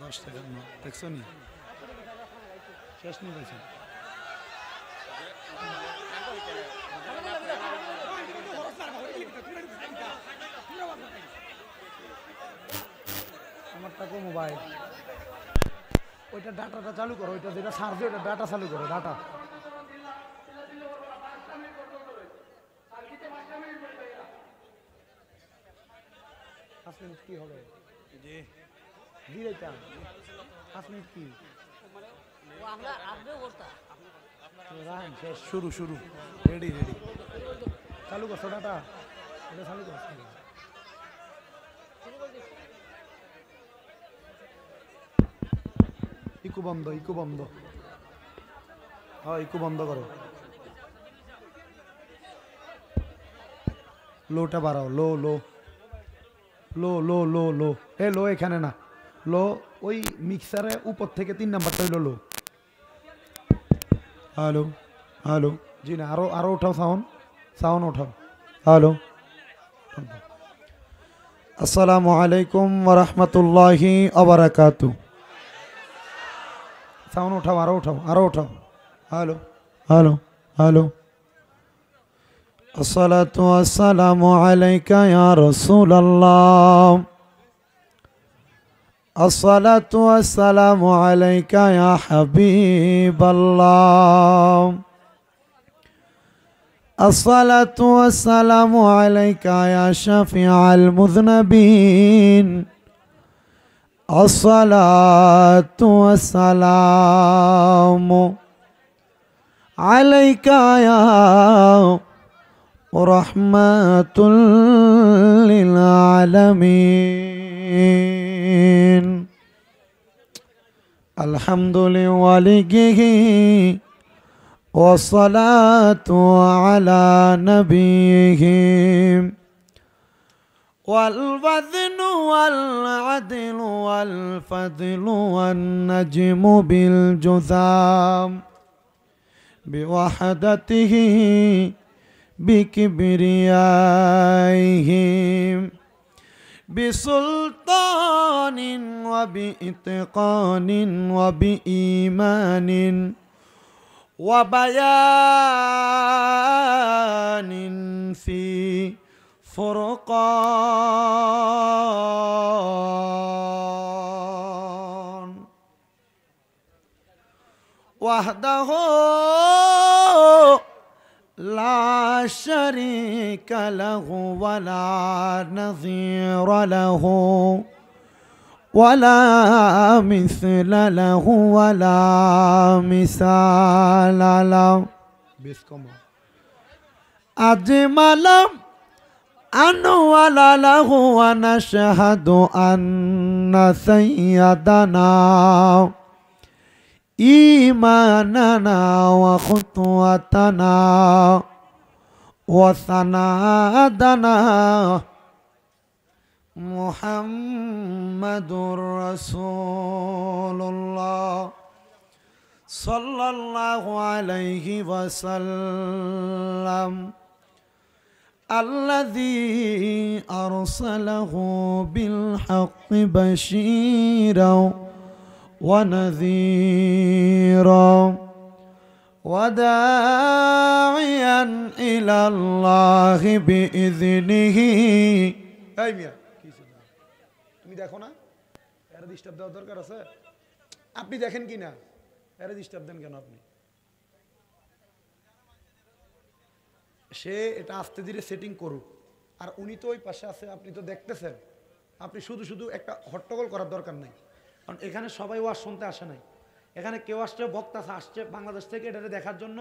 10 টাকা না দেখছো নি শেষ নি পাইছো আমার টাকা মোবাইল ওইটা ডাটাটা চালু করো ওইটা যেটা সার্চ ওইটা ডাটা চালু করো ডাটা আসলে কি হবে জি দিরেটা আসলে কি ও আমরা আগে করতা রান শেষ শুরু শুরু রেডি রেডি চালু করো ডাটা এটা চালু করো ইকো বন্ধ হ্যাঁ ইকো বন্ধ করো লোটা বাড়াও লো লো লো লো লো লো এ লো এখানে না লো ওই মিক্সারে উপর থেকে 3 নাম্বারটা হইলো লো হ্যালো হ্যালো জি না আরো উঠাও সাউন্ড উঠাও হ্যালো আসসালামু আলাইকুম ওয়া রাহমাতুল্লাহি ওয়া বারাকাতুহু সাউন্ড উঠাও আরো উঠাও হ্যালো হ্যালো হ্যালো الصلاة والسلام عليك يا رسول الله الصلاة والسلام عليك يا حبيب الله الصلاة والسلام عليك يا شفيع المذنبين الصلاة والسلام عليك يا رحمة للعالمين الحمد لوليه والصلاة على نبيه والوزن والعدل والفضل والنجم بالجذام بوحدته بكبريائهم بسلطان وبإتقان وبإيمان وبيان في فرقان وحده لا شريك له ولا نظير له ولا مثل له ولا مثال له أجمل أنول له ونشهد أن سيدنا إيماننا وخطوتنا وسنادنا محمد رسول الله صلى الله عليه وسلم الذي أرسله بالحق بشيرا ونذيرا وداعيا إلى الله بإذنه তুমি দেখো না এর ডিস্টার্ব দেওয়ার দরকার আছে আপনি দেখেন কি না এর ডিস্টার্ব দেন কেন আপনি সে এটা আস্তে ধীরে সেটিং করুক আর উনি তো ওই পাশে আছে আপনি তো দেখতেছেন আপনি শুধু একটা হট্টগোল করার দরকার নাই কারণ এখানে সবাই ওয়াজ শুনতে আসে নাই এখানে কেউ আসছে বক্তা আসছে বাংলাদেশ থেকে এটাকে দেখার জন্য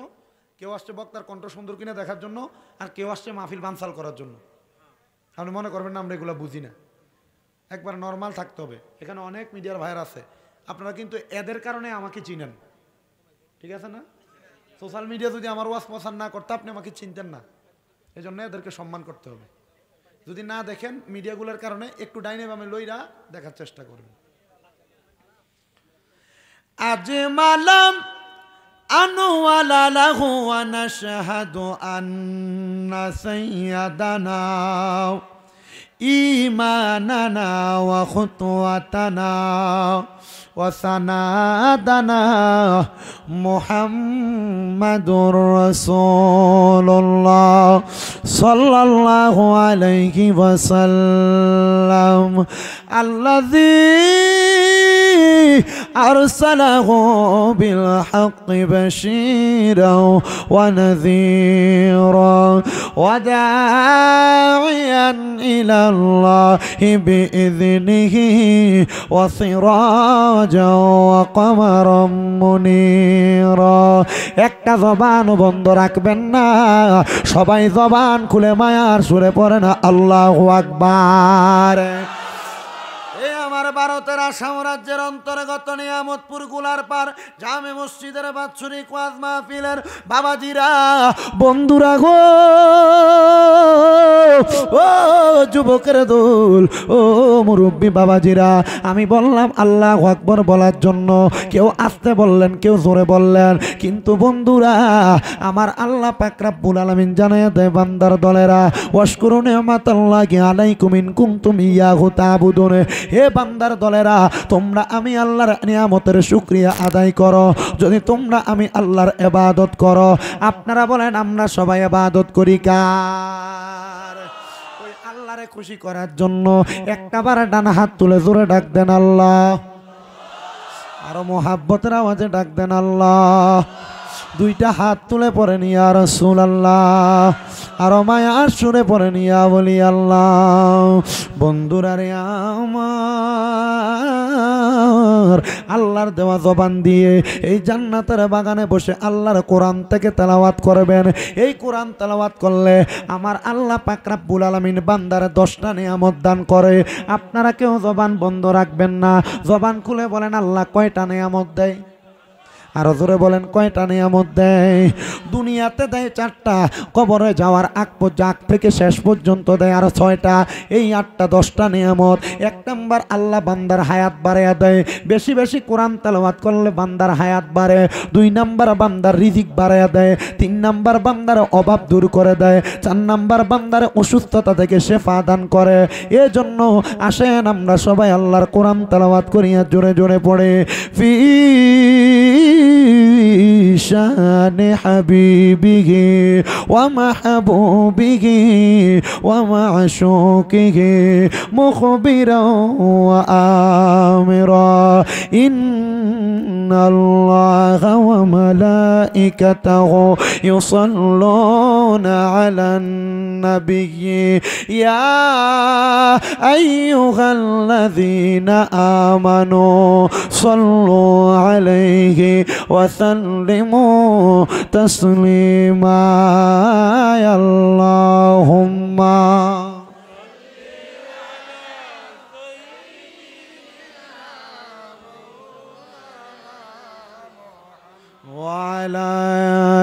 কেউ আসছে বক্তার কণ্ঠ সুন্দর কিনা দেখার জন্য আর কেউ আসছে মাহফিল বানসাল করার জন্য আপনি মনে করবেন না আমরা এগুলো বুঝি না একবার নর্মাল থাকতে হবে এখানে অনেক মিডিয়ার ভাইয়ার আছে আপনারা কিন্তু এদের কারণে আমাকে চিনেন ঠিক আছে না সোশ্যাল মিডিয়া যদি আমার ওয়াজ পছন্দ না করতে আপনি আমাকে চিনতেন না এই জন্য এদেরকে সম্মান করতে হবে যদি না দেখেন মিডিয়াগুলোর কারণে একটু ডাইনে বামে লইরা দেখার চেষ্টা করবেন আজমালাম আনওয়ালা লাহু ওয়া নাশহাদু আন্না সাইয়্যিদানা إيماننا وخطوتنا وسنادنا محمد رسول الله صلى الله عليه وسلم الذي أرسله بالحق بشيرا ونذيرا وداعيا إلى الله بإذنه وسراجا وقمرا منيرا একটা জবান বন্ধ রাখবেন না সবাই জবান খুলে মায়ার সুরে পড়ে না আল্লাহু আকবার আমার ভারতের আসাম রাজ্যের অন্তর্গত নিয়ামতপুর গুলার পার জামে মসজিদের বাৎসরিক ওয়াজ মাহফিলের বাবাজিরা বন্ধুরা গো ও যুবকের দল ও মুরব্বী বাবাজিরা আমি বললাম আল্লাহু আকবার বলার জন্য কেউ আস্তে বললেন কেউ জোরে বললেন কিন্তু বন্ধুরা আমার আল্লাহ পাক রব্বুল আলামিন জানায় দেয় বান্দার দলেরা ওয়াশকুরু নি'মাতাল্লাহি আলাইকুম ইন কুনতুম ইয়াহু তা'বুদুন হে বান্দার দলেরা তোমরা আমি আল্লাহর নিয়ামতের শুকরিয়া আদায় করো যদি তোমরা আমি আল্লাহর ইবাদত করো আপনারা বলেন আমরা সবাই ইবাদত করি কার ওই আল্লাহরে খুশি করার জন্য একটাবার ডান হাত তুলে জোরে ডাক দেন আল্লাহ আরো মোহাব্বতের আওয়াজে ডাক দেন আল্লাহ দুইটা হাত তুলে পড়ে ইয়া রাসূলুল্লাহ আর মায়ার সুরে পড়ে ইয়া বলি আল্লাহ বন্ধুরা রে আমার আল্লাহর দেওয়া জবান দিয়ে এই জান্নাতের বাগানে বসে আল্লাহর কোরআন থেকে তেলাওয়াত করবেন এই কোরআন তেলাওয়াত করলে আমার আল্লাহ পাক রব্বুল আলামিন বান্দার 10টা নিয়ামত দান করে আপনারা কেউ জবান বন্ধ রাখবেন না জবান খুলে বলেন আল্লাহ কয়টা নিয়ামত দেয় আর জোরে বলেন কয়টা নিয়ামত দেয় দুনিয়াতে দেয় 4টা কবরে যাওয়ার আগ থেকে শেষ পর্যন্ত দেয় আর 6টা এই 8টা 10টা নিয়ামত 1 নাম্বার আল্লাহ বান্দার হায়াত বাড়ায়া দেয় বেশি বেশি কোরআন তেলাওয়াত করলে বান্দার হায়াত বাড়ে 2 নাম্বার বান্দার রিজিক বাড়ায়া দেয় 3 নাম্বার বান্দার অভাব দূর করে দেয় 4 নাম্বার বান্দার অসুস্থতা থেকে শেফা দান করে এজন্য আসেন আমরা সবাই আল্লাহর কোরআন তেলাওয়াত করিয়া জোরে জোরে পড়ে ফি শান হাবিবিহি ওয়া মাহবুবিহি ওয়া মা'শুকিহি মুখবিরা ওয়া আমিরা ইন্নাল্লাহা ওয়া মালাইকাতাহু ইউসাল্লুনা আলান নাবিয়্যি ইয়া আইয়ুহাল্লাযীনা আমানু সাল্লু আলাইহি وسلموا تسليما اللهم وعلى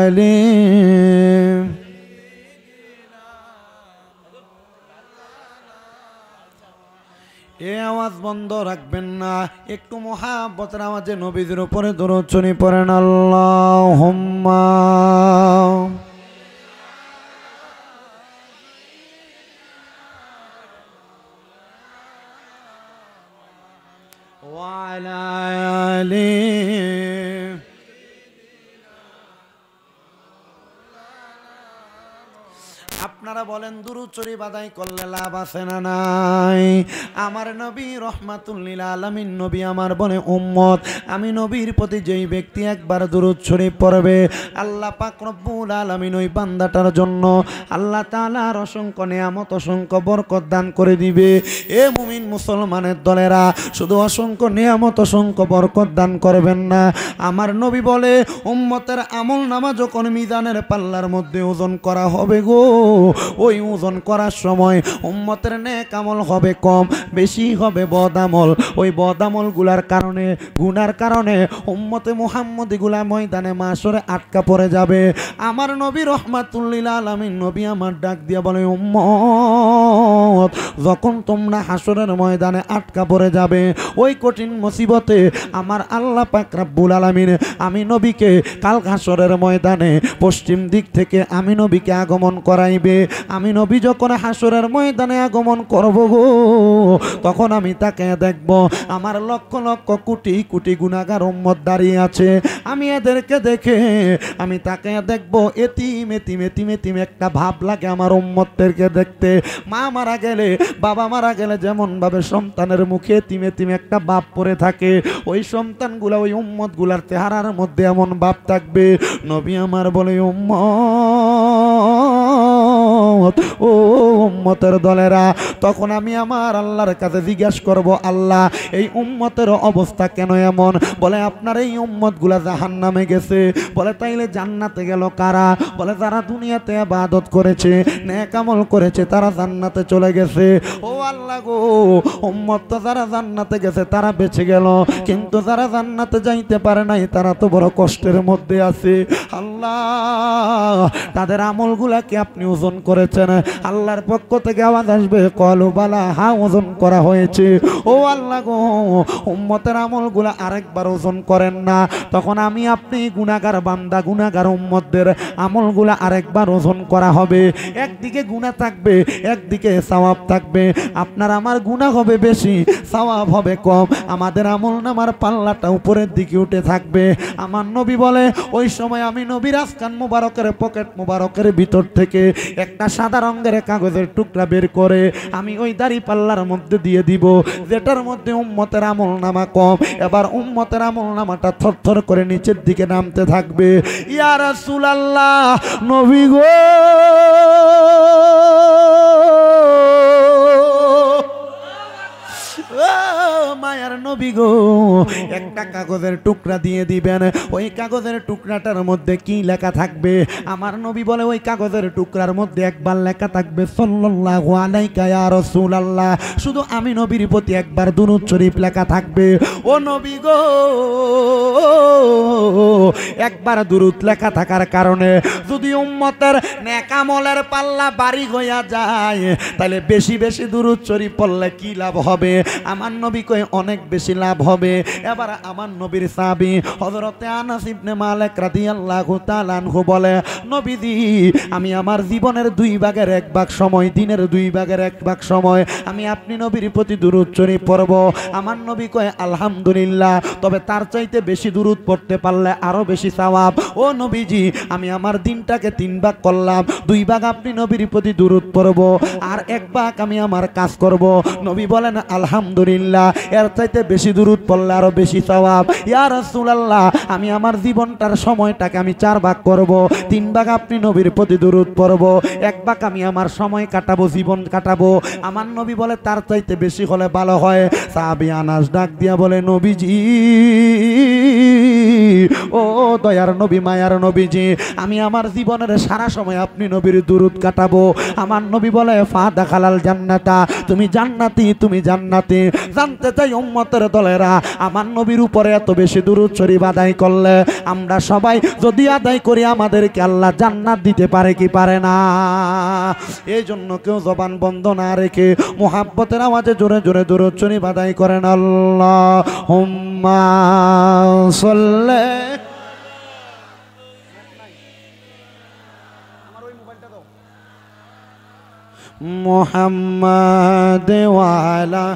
آله এ আওয়াজ বন্ধ রাখবেন না একটু মুহাব্বতের আওয়াজে নবীদের উপরে দরুদ শরীফ পড়েন আল্লাহুম্মা ওয়া আলা আলিহি আপনারা বলেন দুরূদ শরীফ আদায় করলে লাভ আছে না নাই আমার নবী রহমাতুল লিল আলামিন নবী আমার বলে উম্মত আমি নবীর প্রতি যেই ব্যক্তি একবার দুরূদ শরীফ পড়বে আল্লাহ পাক রব্বুল আলামিন ওই বান্দাটার জন্য আল্লাহ তাআলার অসংখ্য নিয়ামত অসংখ্য বরকত দান করে দিবে এ মুমিন মুসলমানের দলেরা শুধু অসংখ্য নিয়ামত অসংখ্য বরকত দান করবেন না আমার নবী বলে উম্মতের আমল নামা যখন মিজানের পাল্লার মধ্যে ওজন করা হবে গো ওই ওজন করার সময় উম্মতের নেক আমল হবে কম বেশি হবে বদ আমল ওই বদ আমল গুলার কারণে গুনার কারণে উম্মতে মুহাম্মদি গুলা ময়দানে মাশরে আটকা পড়ে যাবে আমার নবী রহমাতুল লিল আলামিন নবী আমার ডাক দিয়া বলে উম্মত যখন তোমরা হাসরের ময়দানে আটকা পড়ে যাবে ওই কঠিন মুসিবতে আমার আল্লাহ পাক রব্বুল আলামিন আমি নবীকে কাল হাসরের ময়দানে পশ্চিম দিক থেকে আমি নবীকে আগমন করাইব দিবে। আমি নবী যখন হাসরের ময়দানে আগমন করব গো, তখন আমি তাকে দেখব, আমার লক্ষ লক্ষ কোটি কোটি গুনাহগার উম্মত দাঁড়িয়ে আছে। আমি এদেরকে দেখে আমি তাকে দেখব, এতিম এতিম এতিম এতিম একটা ভাব লাগে আমার উম্মতদেরকে দেখতে। মা মারা গেলে, বাবা মারা গেলে যেমন ভাবে সন্তানের মুখে এতিম এতিম একটা ভাব পড়ে থাকে, ওই সন্তানগুলা ওই উম্মতগুলার চেহারার মধ্যে এমন ভাব থাকবে। নবী আমার বলে, উম্মত, ও উম্মতের দলেরা, তখন আমি আমার আল্লাহর কাছে জিজ্ঞাসা করব, আল্লাহ এই উম্মতের অবস্থা কেন এমন? বলে আপনার এই উম্মতগুলা জাহান্নামে গেছে। বলে তাইলে জান্নাতে গেল কারা? বলে যারা দুনিয়াতে ইবাদত করেছে, নেক আমল করেছে, তারা জান্নাতে চলে গেছে। ও আল্লাহ গো, উম্মত তো যারা জান্নাতে গেছে তারা বেঁচে গেল, কিন্তু যারা জান্নাতে যাইতে পারে নাই তারা তো বড় কষ্টের মধ্যে আছে। আল্লাহ তাদের আমলগুলা কি আপনি ওজন করেছেন? আল্লাহর পক্ষ থেকে আওয়াজ আসবে, কলু বালা, হ্যাঁ ওজন করা হয়েছে। ও আল্লাহ গো, উম্মতের আমলগুলা আরেকবার ওজন করেন না। তখন আমি আপনি গুনাহগার বান্দা, গুনাহগার উম্মতদের আমলগুলা আরেকবার ওজন করা হবে। একদিকে গুনাহ থাকবে, একদিকে সওয়াব থাকবে। আপনার আমার গুনাহ হবে বেশি, সওয়াব হবে কম। আমাদের আমলনামার পাল্লাটা উপরের দিকে উঠে থাকবে। আমার নবী বলে, ওই সময় আমি নবীর আসকান মুবারকের পকেট মুবারকের ভিতর থেকে একটা সাদা রঙের কাগজের টুকরা বের করে আমি ওই দাড়ি পাল্লার মধ্যে দিয়ে দিব, যেটার মধ্যে উম্মতের আমলনামা কম। এবার উম্মতের আমলনামাটা থরথর করে নিচের দিকে নামতে থাকবে। ইয়া রাসূলুল্লাহ, নবী গো, মায়ার নবী গো, একটা কাগজের টুকরা দিয়ে দিবেন। ওই কাগজের টুকরাটার মধ্যে কি লেখা থাকবে? আমার নবী বলে, ওই কাগজের টুকরার মধ্যে একবার লেখা থাকবে, সাল্লাল্লাহু আলাইকা ইয়া রাসূলুল্লাহ। শুধু আমি নবীর প্রতি একবার দুরূদ শরীফ লেখা থাকবে। ও নবী গো, একবার দুরূদ লেখা থাকার কারণে যদি উম্মতের নেক আমলের পাল্লা বাড়ি হইয়া যায়, তাহলে বেশি বেশি দুরূদ শরীফ পড়লে কি লাভ হবে? আমার নবী কয় অনেক বেশি লাভ হবে। এবার আমার নবীর সাহাবী হযরতে আনাস ইবনে মালিক রাদিয়াল্লাহু তাআলা আনহু বলে, নবীজি, আমি আমার জীবনের 2 ভাগের 1 ভাগ সময়, দিনের 2 ভাগের 1 ভাগ সময় আমি আপনি নবীর প্রতি দুরূদ শরীফ পড়ব। আমার নবী কয়, আলহামদুলিল্লাহ, তবে তার চাইতে বেশি দুরূদ পড়তে পারলে আরো বেশি সওয়াব। ও নবীজি, আমি আমার দিনটাকে 3 ভাগ করলাম, 2 ভাগ আপনি নবীর প্রতি দুরূদ পড়ব, আর 1 ভাগ আমি আমার কাজ করব। নবী বলেন, আলহামদুলিল্লাহ, এর চাইতে বেশি দুরূদ পড়লে আরো বেশি সওয়াব। ইয়া রাসূলুল্লাহ, আমি আমার জীবনটার সময়টাকে আমি 4 ভাগ করব, 3 ভাগ আপনি নবীর প্রতি দুরূদ পড়ব, 1 ভাগ আমি আমার সময় কাটাবো, জীবন কাটাবো। আমার নবী বলে, তার চাইতে বেশি হলে ভালো হয়। সাহাবী আনাস ডাক দিয়া বলে, নবীজি, ও দয়ার নবী, মায়ার নবীজি, আমি আমার জীবনের সারা সময় আপনি নবীর দুরূদ কাটাবো। আমার নবী বলে, ফা দাখালাল জান্নাতা, তুমি জান্নাতি, তুমি জান্নাতি। জানতে চাই উম্মতের দলেরা, আমার নবীর উপরে এত বেশি দুরূদ শরীফ আদায় করলে আমরা সবাই যদি আদায় করি, আমাদেরকে আল্লাহ জান্নাত দিতে পারে কি পারে না? এই জন্য কেউ জবান বন্ধ না রেখে মুহাব্বতের আওয়াজে জোরে জোরে দুরূদ শরীফ আদায় করেন। আল্লাহুম্মা সাল্লি। মুহাম্মাদ ওয়া আলা,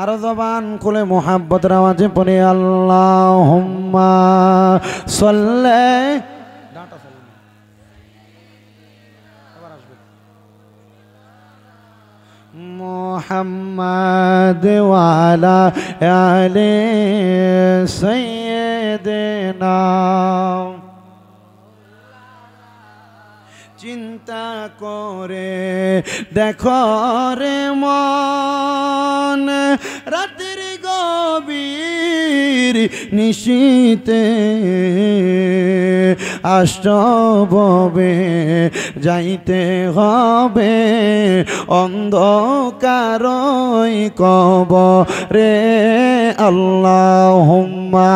আর জবান খুলে মুহাব্বতের আওয়াজে পড়ে, আল্লাহুম্মা সাল্লি। মুহাম্মাদ ওয়া আলা আলি সাইয়্যিদিনা। চিন্তা করে দেখো রে মন, রাতের গভীর নিশীতে আষ্টবে যাইতে হবে, অন্ধকারই কবরে। আল্লাহুম্মা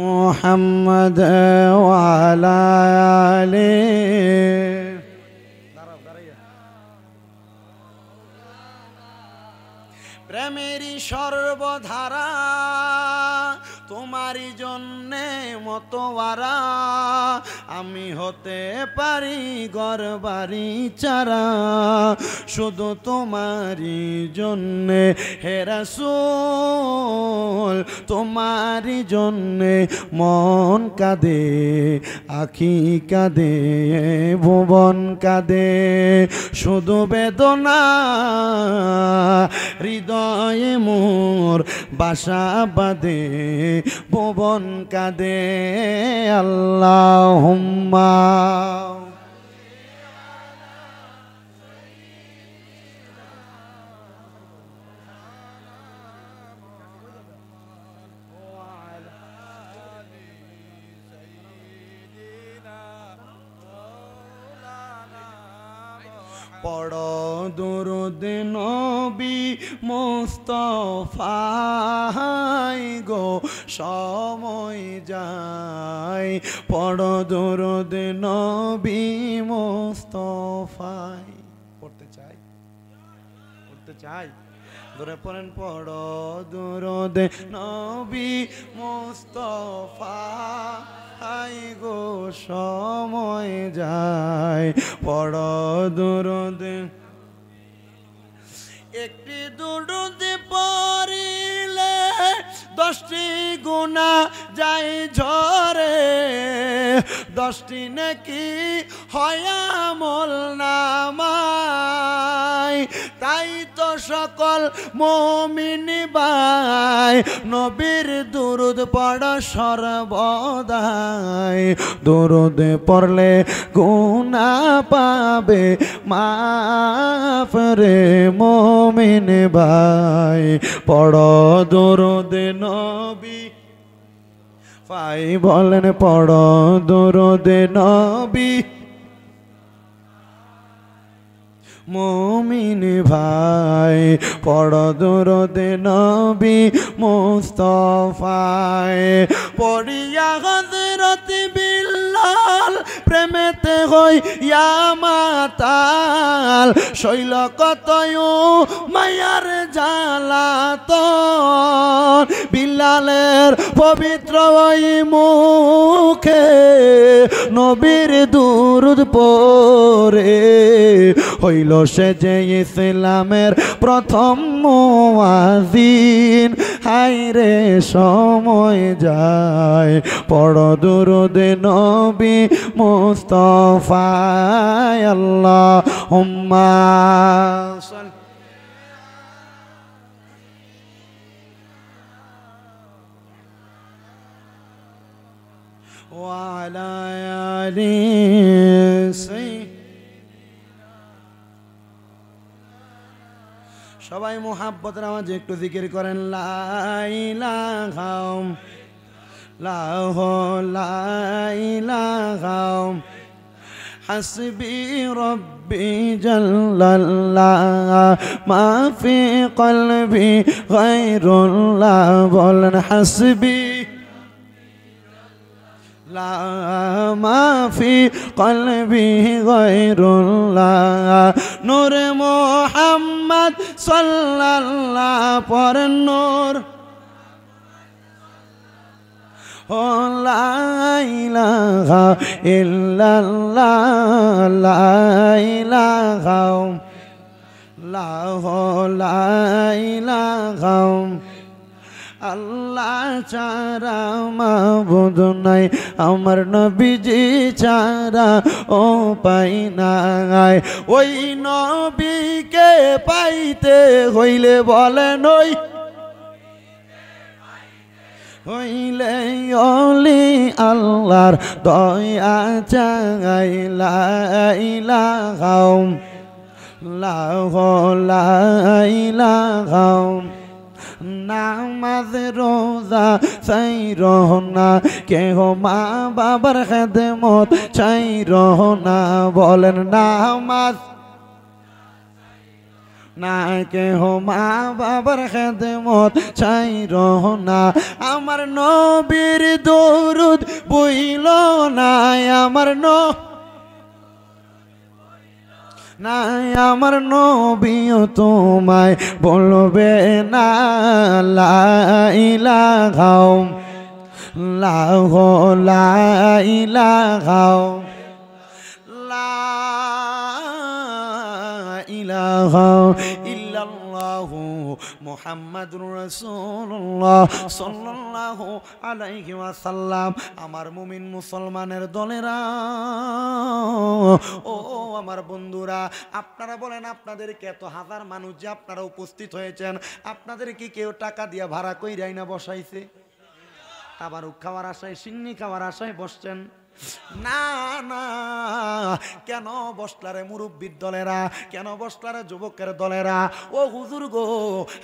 মুহাম্মদ ওয়া আলা আলি। প্রেমেরই সর্বধারা তোমারই জন্যে মতোয়ারা আমি হতে পারি ঘরবাড়ি চারা শুধু তোমারই জন্যে হে রাসূল তোমারই জন্যে মন কাঁদে আখি কাঁদে ভুবন কাঁদে শুধু বেদনা হৃদয়ে মোর বাসা বাঁধে ভুবন কাঁদে আল্লাহুম্মা পড়ো দুরূদ নবী মুস্তাফায় গো সময় যায় পড়ো দুরূদ নবী মুস্তাফায় পড়তে চাই ধরে পড়েন পড়ো দুরূদ নবী মুস্তাফা আই গো সময় যায় পড়ো দুরূদ একটি দুরূদ পড়িলে 10টি গুনাহ যায় ঝরে 10টি নেকি হয় আমল নামায় তাই তো সকল মুমিন ভাই নবীর দুরূদ পড়ো সর্বদাই দুরূদ পড়লে গুনাহ পাবে মাফ রে মুমিন ভাই পড়ো দুরূদ নবী ভাই বলেন পড়ো দুরূদ নবী মুমিন ভাই পড়ো দুরূদ নবী মুস্তাফায় পড়িয়া হযরত বিল্লাল প্রেমেতে হইয়া মাতাল শৈল কতয় মায়ার জ্বালাতন বিল্লালের পবিত্র ওই মুখে নবীর দুরূদ পড়ে হইল সে যে ইসলামের প্রথম মুয়াজ্জিন হায়রে সময় যায় পড়ো দুরূদ নবী মুস্তাফা আল্লাহুম্মা সাল্লি ওয়া আলা আলিহি সবাই মুহাব্বতের আওয়াজে একটু জিকির করেন লা ইলাহা ইল্লাল্লাহ হাসবি রব্বি জাল্লাল্লাহ মা ফি কলবি গায়রুল্লাহ বলেন হাসবি লা মা ফি কলবি গায়রুল্লাহ নূর মুহাম্মদ সাল্লাল্লাহ পর নূর ও লা ইলাহা ইল্লাল্লাহ লা ইলাহা লা ইলাহা আল্লাহ ছাড়া মাবুদ নাই আমার নবীজি ছাড়া ও পাই নাই ওই নবীকে পাইতে হইলে বলেন ওই হইলে অলি আল্লাহর দয়া চাই লা ইলাহা লা ইলাহা নামাজ রোজা চাই রহনা কেহ মা বাবার খেদমত চাই রহনা বলেন নামাজ না কেহ মা বাবার খেদমত চাই রহনা আমার নবীর দরুদ বইল না আমার নাই আমার নবীও তোমায় বলবে না লা ইলাহা লা ইলাহা লা ইলাহা ইল্লাল্লাহু মুহাম্মাদুর রাসূলুল্লাহ সাল্লাল্লাহু আলাইহি ওয়াসাল্লাম। আমার মুমিন মুসলমানের দলেরা, ও আমার বন্ধুরা, আপনারা বলেন আপনাদেরকে এত হাজার মানুষ যে আপনারা উপস্থিত হয়েছেন, আপনাদের কি কেউ টাকা দিয়ে ভাড়া কইরাই না বসাইছে? তাবারুক খাওয়ার আশায়, সিন্নি খাওয়ার আশায় বসছেন? না না, কেন বসলারে মুরব্বীর দলেরা, কেন বসলারে যুবকের দলেরা? ও হুজুর গো,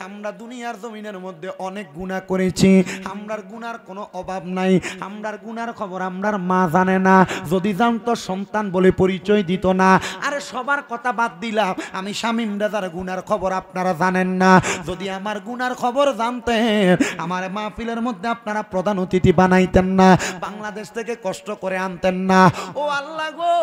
আমরা দুনিয়ার জমিনের মধ্যে অনেক গুনাহ করেছি, আমরার গুনার কোনো অভাব নাই, আমরার গুনার খবর আমরার মা জানে না, যদি জানতো সন্তান বলে পরিচয় দিত না। আরে সবার কথা বাদ দিলাম, আমি শামীম রাজার গুনার খবর আপনারা জানেন না, যদি আমার গুনার খবর জানতেন আমার মাহফিলের মধ্যে আপনারা প্রধান অতিথি বানাইতেন না, বাংলাদেশ থেকে কষ্ট করে আনতেন না। ও আল্লাহ গো,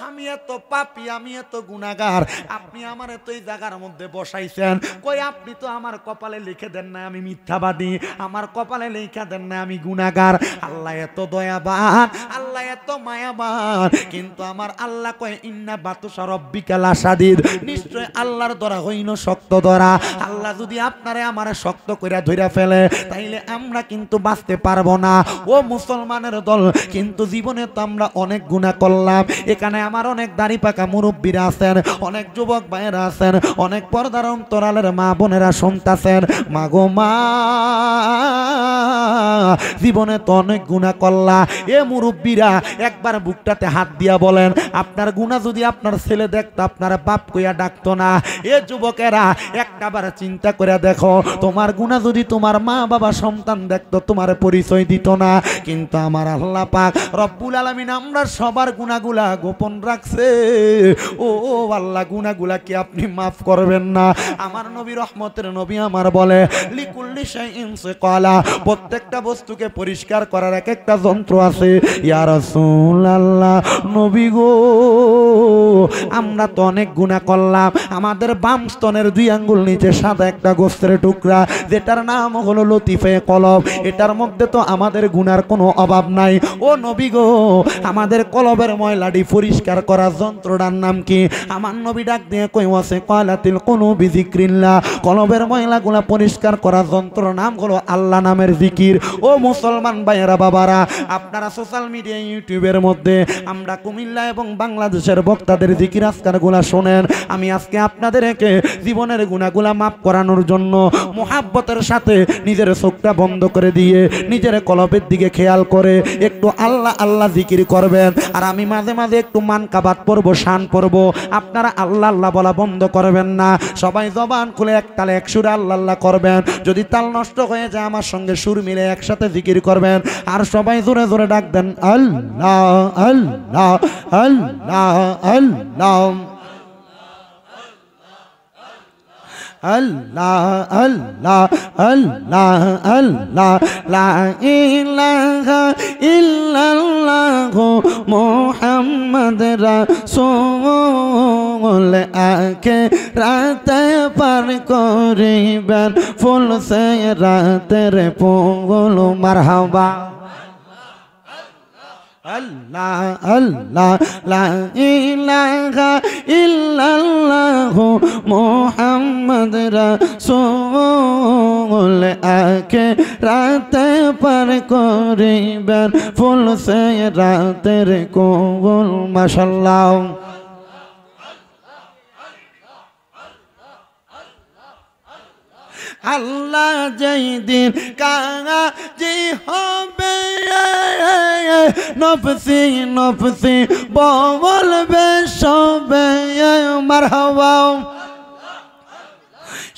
আমি এত পাপী, আমি এত গুনাহগার, আপনি আমার এত এই জায়গার মধ্যে বসাইছেন, কই আপনি তো আমার কপালে লিখে দেন না আমি মিথ্যাবাদী, আমার কপালে লিখে দেন না আমি গুনাহগার। আল্লাহ এত দয়াবান, আল্লাহ এত মায়াবান, কিন্তু আমার আল্লাহ কয় ইন্না বাতুশা রাব্বিকা লাশাদীদ, নিশ্চয় আল্লাহর ধরা হইল শক্ত ধরা। আল্লাহ যদি আপনারে আমারে শক্ত কইরা ধইরা ফেলে তাইলে আমরা কিন্তু বাঁচতে পারবো না। ও মুসলমানের দল, কিন্তু জীবনে তো আমরা অনেক গুনাহ করলাম। এখানে আমার অনেক দাড়ি পাকা মুরব্বীরা আছেন, অনেক যুবক ভাইয়েরা আছেন, অনেক পর্দার অন্তরালের মা বোনেরা শুনতাছেন। মা গো মা, জীবনে তো অনেক গুনাহ করলা। এ মুরব্বীরা একবার বুকটাতে হাত দিয়া বলেন, আপনার গুনাহ যদি আপনার ছেলে দেখতো আপনার বাপ কইয়া ডাকতো না। এ যুবকেরা একবার চিন্তা করে দেখো, তোমার গুনাহ যদি তোমার মা বাবা সন্তান দেখতো তোমার পরিচয় দিত না। কিন্তু আমার আল্লাহ পাক রব্বুল আলামিন আমরা সবার গুনাহগুলা গোপন রাখছে। ও আল্লাহ, গুনাহগুলা কি আপনি মাফ করবেন না? আমার নবী রহমতের নবী আমার বলে লিকুল্লি শাইইন সিকালা, প্রত্যেকটা বস্তুকে পরিষ্কার করার এক একটা যন্ত্র আছে। ইয়া রাসূলুল্লাহ, নবী গো, আমরা তো অনেক গুনাহ করলাম, আমাদের বাম স্তনের 2 আঙ্গুল নিচে সাদা একটা গোস্তের টুকরা যেটার নাম হলো লতিফে কলব, এটার মধ্যে তো আমাদের গুনার কোনো অভাব নাই। ও নবী গো, আমাদের কলবের ময়লাটি পরিষ্কার করার যন্ত্রটার নাম কি? আমার নবী ডাক দিয়ে কই আছে কলাতিল কুলুবি যিকরিল্লাহ, কলবের ময়লাগুলা পরিষ্কার করার যন্ত্র নাম হলো আল্লাহ নামের জিকির। ও মুসলমান ভাইয়েরা বাবারা, আপনারা সোশ্যাল মিডিয়া ইউটিউবের মধ্যে আমরা কুমিল্লা এবং বাংলাদেশের বক্তাদের জিকির আজকারগুলা শোনেন। আমি আজকে আপনাদেরকে জীবনের গুনাহগুলা মাফ করানোর জন্য মুহাব্বতের সাথে নিজের চোখটা বন্ধ করে দিয়ে নিজের কলবের দিকে খেয়াল করে একটু আল্লাহ আল্লাহ জিকির করবেন। আর আমি মাঝে মাঝে একটু মানকাবাত পড়বো, শান পড়বো, আপনারা আল্লাহ আল্লাহ বলা বন্ধ করবেন না। সবাই জবান খুলে এক তালে এক সুরে আল্লাহ আল্লাহ করবেন। যদি তাল নষ্ট হয়ে যায় আমার সঙ্গে সুর মিলে একসাথে জিকির করবেন। আর সবাই জোরে জোরে ডাক দেন আল্লাহ আল্লাহ আল্লাহ আল্লাহ আল্লাহ আল্লাহ আল্লাহ আল্লাহ লা ইলাহা ইল্লাল্লাহু মুহাম্মদ রাসূল আকে রাতে পার করিবেন ফুল সে রাতের পুল মারহাবা আল্লাহ আল্লাহ লা ইলাহা ইল্লাল্লাহু মুহাম্মদ রাসূল আকে রাতে পার করিবেন ফুল সে রাতের কুল মাশাআল্লাহ। আল্লাহ যেই দিন কাজী হবে নফসি নফসি বলবে সবে মারহাবা,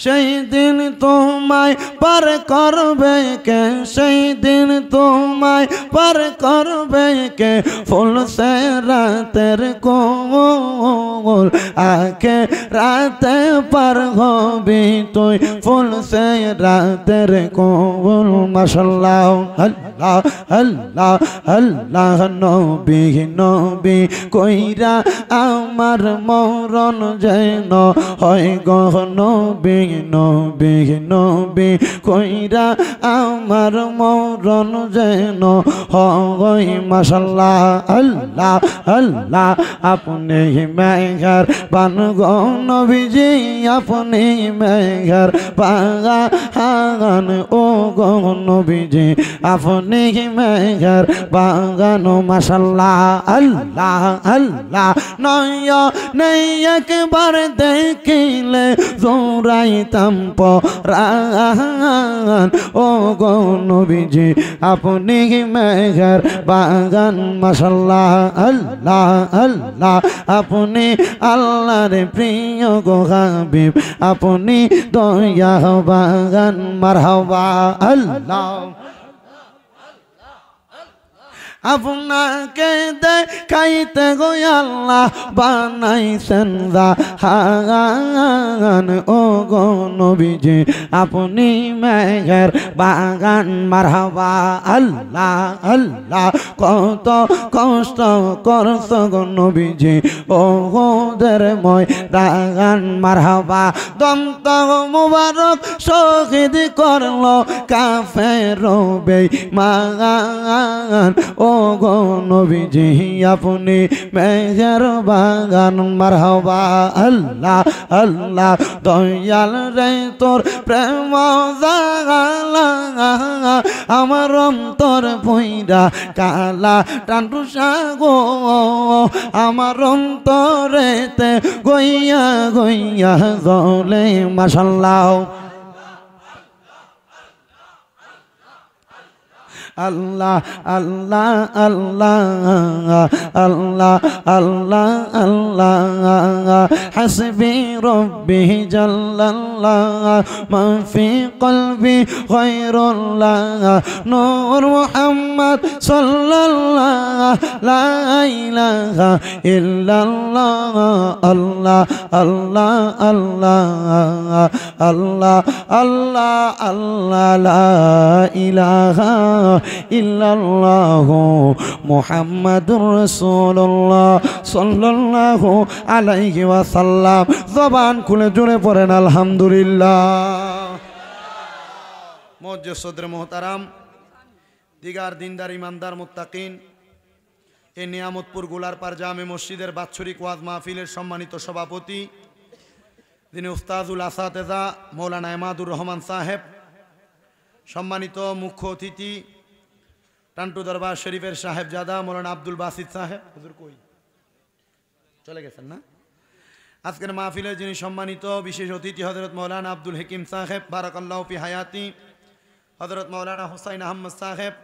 সেই দিন তোমায় পার করবে কে, সেই দিন তোমায় পার করবে কে ফুল সে রাতের কোল কবুল আকে রাতে পার হবি তুই ফুল সে রাতের কবুল মাশাআল্লাহ আল্লাহ আল্লাহ আল্লাহ নবী নবী কইরা আমার মরণ যেন হয় গো নবী নবী নবী কইরা আমার মরণ যেন হয় মাশাআল্লাহ আল্লাহ আল্লাহ আপনি মেঘর বান গো নবীজি আপনি মেঘর বাগান ও গো নবীজি আপনি মেঘর বাগান মাশাআল্লাহ আল্লাহ আল্লাহ নয় নেই একবার দেখিলে জোরাইতাম পরাণ ও গো নবীজি আপনি মেঘর বাগান মাশাআল্লাহ আল্লাহ আল্লাহ আপনি আল্লাহর প্রিয় গো হাবিব আপনি দয়া বাগান মারহাবা আল্লাহ আপনাকে দেখাইতে গো আল্লাহ বানাইছেন জাহান ও গো নবীজি আপনি মেঘের বাগান মারহাবা আল্লাহ আল্লাহ কত কষ্ট করছ গো নবীজি ও গোদের ময়দান মারহাবা দন্ত মুবারক শহীদ করলো কাফের বেঈমান ও গো নবীজি আপনি মেঘের বাগান মারহাবা আল্লাহ আল্লাহ দয়াল রে তোর প্রেম জাগালা আমার অন্তর পইরা কালা টান্টু সাগো আমার অন্তরেতে গইয়া গইয়া জলে মাশাআল্লাহ আল্লাহ আল্লাহ আল্লাহ আল্লাহ আল্লাহ আল্লাহ হাসবি রব্বি জাল্লাল্লাহ মা ফি কলবি গায়রুল্লাহ নূর মুহাম্মদ সাল্লাল্লাহ লা ইলাহা ইল্লাল্লাহ আল্লাহ আল্লাহ আল্লাহ আল্লাহ আল্লাহ আল্লাহ লা ইলাহা ইল্লাল্লাহু মুহাম্মাদুর রাসূলুল্লাহ সাল্লাল্লাহু আলাইহি ওয়াসাল্লাম জবান খুলে জোরে পড়েন আলহামদুলিল্লাহ। মুআজ্জিজ সদরে মুহতারাম দিগার দিনদার ইমানদার মুত্তাকিন এই নিয়ামতপুর গোলারপাড় জামে মসজিদের বাৎসরিক ওয়াজ মাহফিলের সম্মানিত সভাপতি যিনি উস্তাজুল আসাতেজা মৌলানা এমাদুর রহমান সাহেব, সম্মানিত মুখ্য অতিথি টান্টু দরবার শরীফের সাহেবজাদা মৌলানা আব্দুল বাসিত সাহেব, হুজুর কই চলে গেছেন না? আজকের মাহফিলে যিনি সম্মানিত বিশেষ অতিথি হযরত মৌলানা আব্দুল হাকিম সাহেব বারাকাল্লাহু ফি হায়াতি, হযরত মৌলানা হুসাইন আহমদ সাহেব,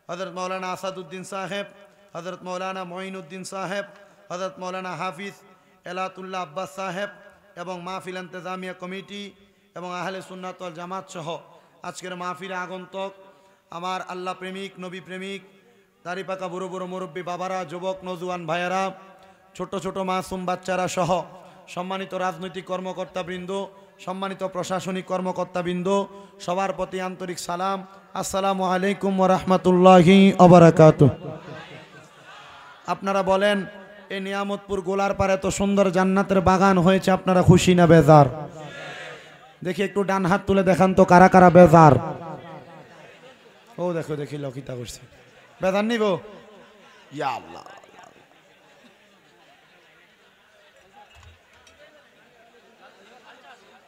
হযরত মৌলানা আসাদউদ্দিন সাহেব, হযরত মৌলানা মঈনুদ্দিন সাহেব, হযরত মৌলানা হাফিজ এলাতুল্লাহ আব্বাস সাহেব এবং মাহফিল ইন্তেজামিয়া কমিটি এবং আহলে সুন্নাত ওয়াল জামাত সহ আজকের মাহফিলে আগন্তক আমার আল্লাহ প্রেমিক নবী প্রেমিক দাড়ি পাকা বুড়ো বুড়ো মুরব্বী বাবারা, যুবক নওজোয়ান ভাইয়েরা, ছোট ছোট মাসুম বাচ্চারা সহ সম্মানিত রাজনৈতিক কর্মকর্তাবৃন্দ, সম্মানিত প্রশাসনিক কর্মকর্তাবৃন্দ, সবার প্রতি আন্তরিক সালাম। আসসালামু আলাইকুম ওয়া রাহমাতুল্লাহি ওয়া বারাকাতুহু। আপনারা বলেন এই নিয়ামতপুর গোলারপাড়ে এত সুন্দর জান্নাতের বাগান হয়েছে, আপনারা খুশি না বেজার? দেখি একটু ডান হাত তুলে দেখান তো কারা কারা বেজার। ও দেখো দেখি লকিতা করছে, বেজার নিব? ইয়া আল্লাহ,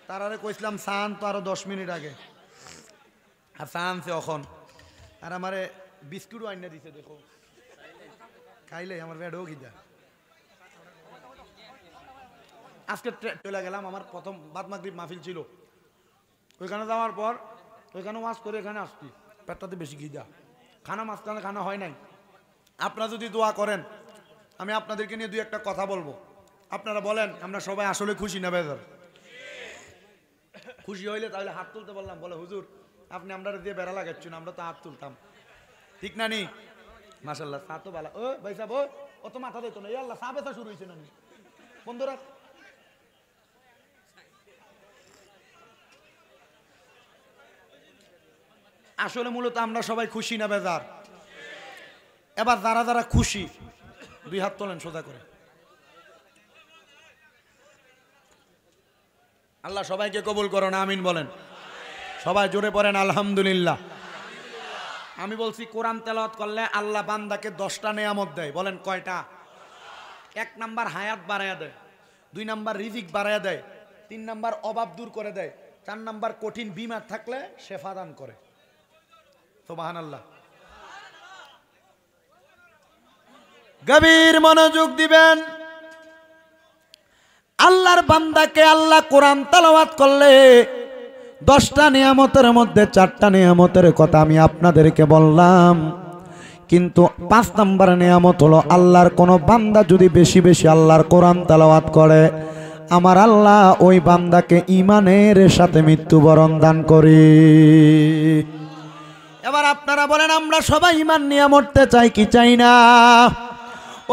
তারারে কইছিলাম সান তো আরো 10 মিনিট আগে, আর সানছে এখন, আর আমারে বিস্কুটও আইনা দিছে, দেখো খাইলে আমার বেডও গিদা। আজকে চলে গেলাম, আমার প্রথম বাদ মাগরিব মাহফিল ছিল, ওইখানে যাওয়ার পর ওইখানে ওয়াজ করে এখানে আসছি, পেটটাতে বেশি গিদা, খানা মাঝখানে খানা হয় নাই। আপনারা যদি দোয়া করেন আমি আপনাদেরকে নিয়ে দুই একটা কথা বলবো, আপনারা বলেন আমরা সবাই আসলে খুশি না বেজার? খুশি হইলে তাহলে হাত তুলতে বললাম, বলে হুজুর আপনি আমরা দিয়ে বেড়া লাগাচ্ছেন, আমরা তো হাত তুলতাম, ঠিক না নি? মাশাআল্লাহ, চা তো ভালো। ও ভাই সাহেব, ও তো মাথা দিত না, আল্লাহ চা বেচা শুরু হয়েছে না? বন্ধুরা আসলে মূলত আমরা সবাই খুশি না বেজার? এবার যারা যারা খুশি দুই হাত তোলেন সোজা করে। আল্লাহ সবাইকে কবুল করুন, আমিন বলেন। সবাই জোরে পড়েন আলহামদুলিল্লাহ। আমি বলছি কোরআন তেলাওয়াত করলে আল্লাহ বান্দাকে 10টা নেয়ামত দেয়। বলেন কয়টা? 1 নাম্বার হায়াত বাড়ায়া দেয়, 2 নাম্বার রিজিক বাড়ায়া দেয়, 3 নাম্বার অভাব দূর করে দেয়, 4 নাম্বার কঠিন বিমার থাকলে শেফা দান করে। সুবহানাল্লাহ। গভীর মনোযোগ দিবেন। আল্লাহর বান্দাকে আল্লাহ কোরআন তেলাওয়াত করলে 10টা নিয়ামতের মধ্যে 4টা নিয়ামতের কথা আমি আপনাদেরকে বললাম, কিন্তু 5 নাম্বার নিয়ামত হলো আল্লাহর কোনো বান্দা যদি বেশি বেশি আল্লাহর কোরআন তেলাওয়াত করে, আমার আল্লাহ ওই বান্দাকে ঈমানের সাথে মৃত্যুবরণ দান করে। এবার আপনারা বলেন আমরা সবাই ঈমান নিয়ে মরতে চাই কি চাই না?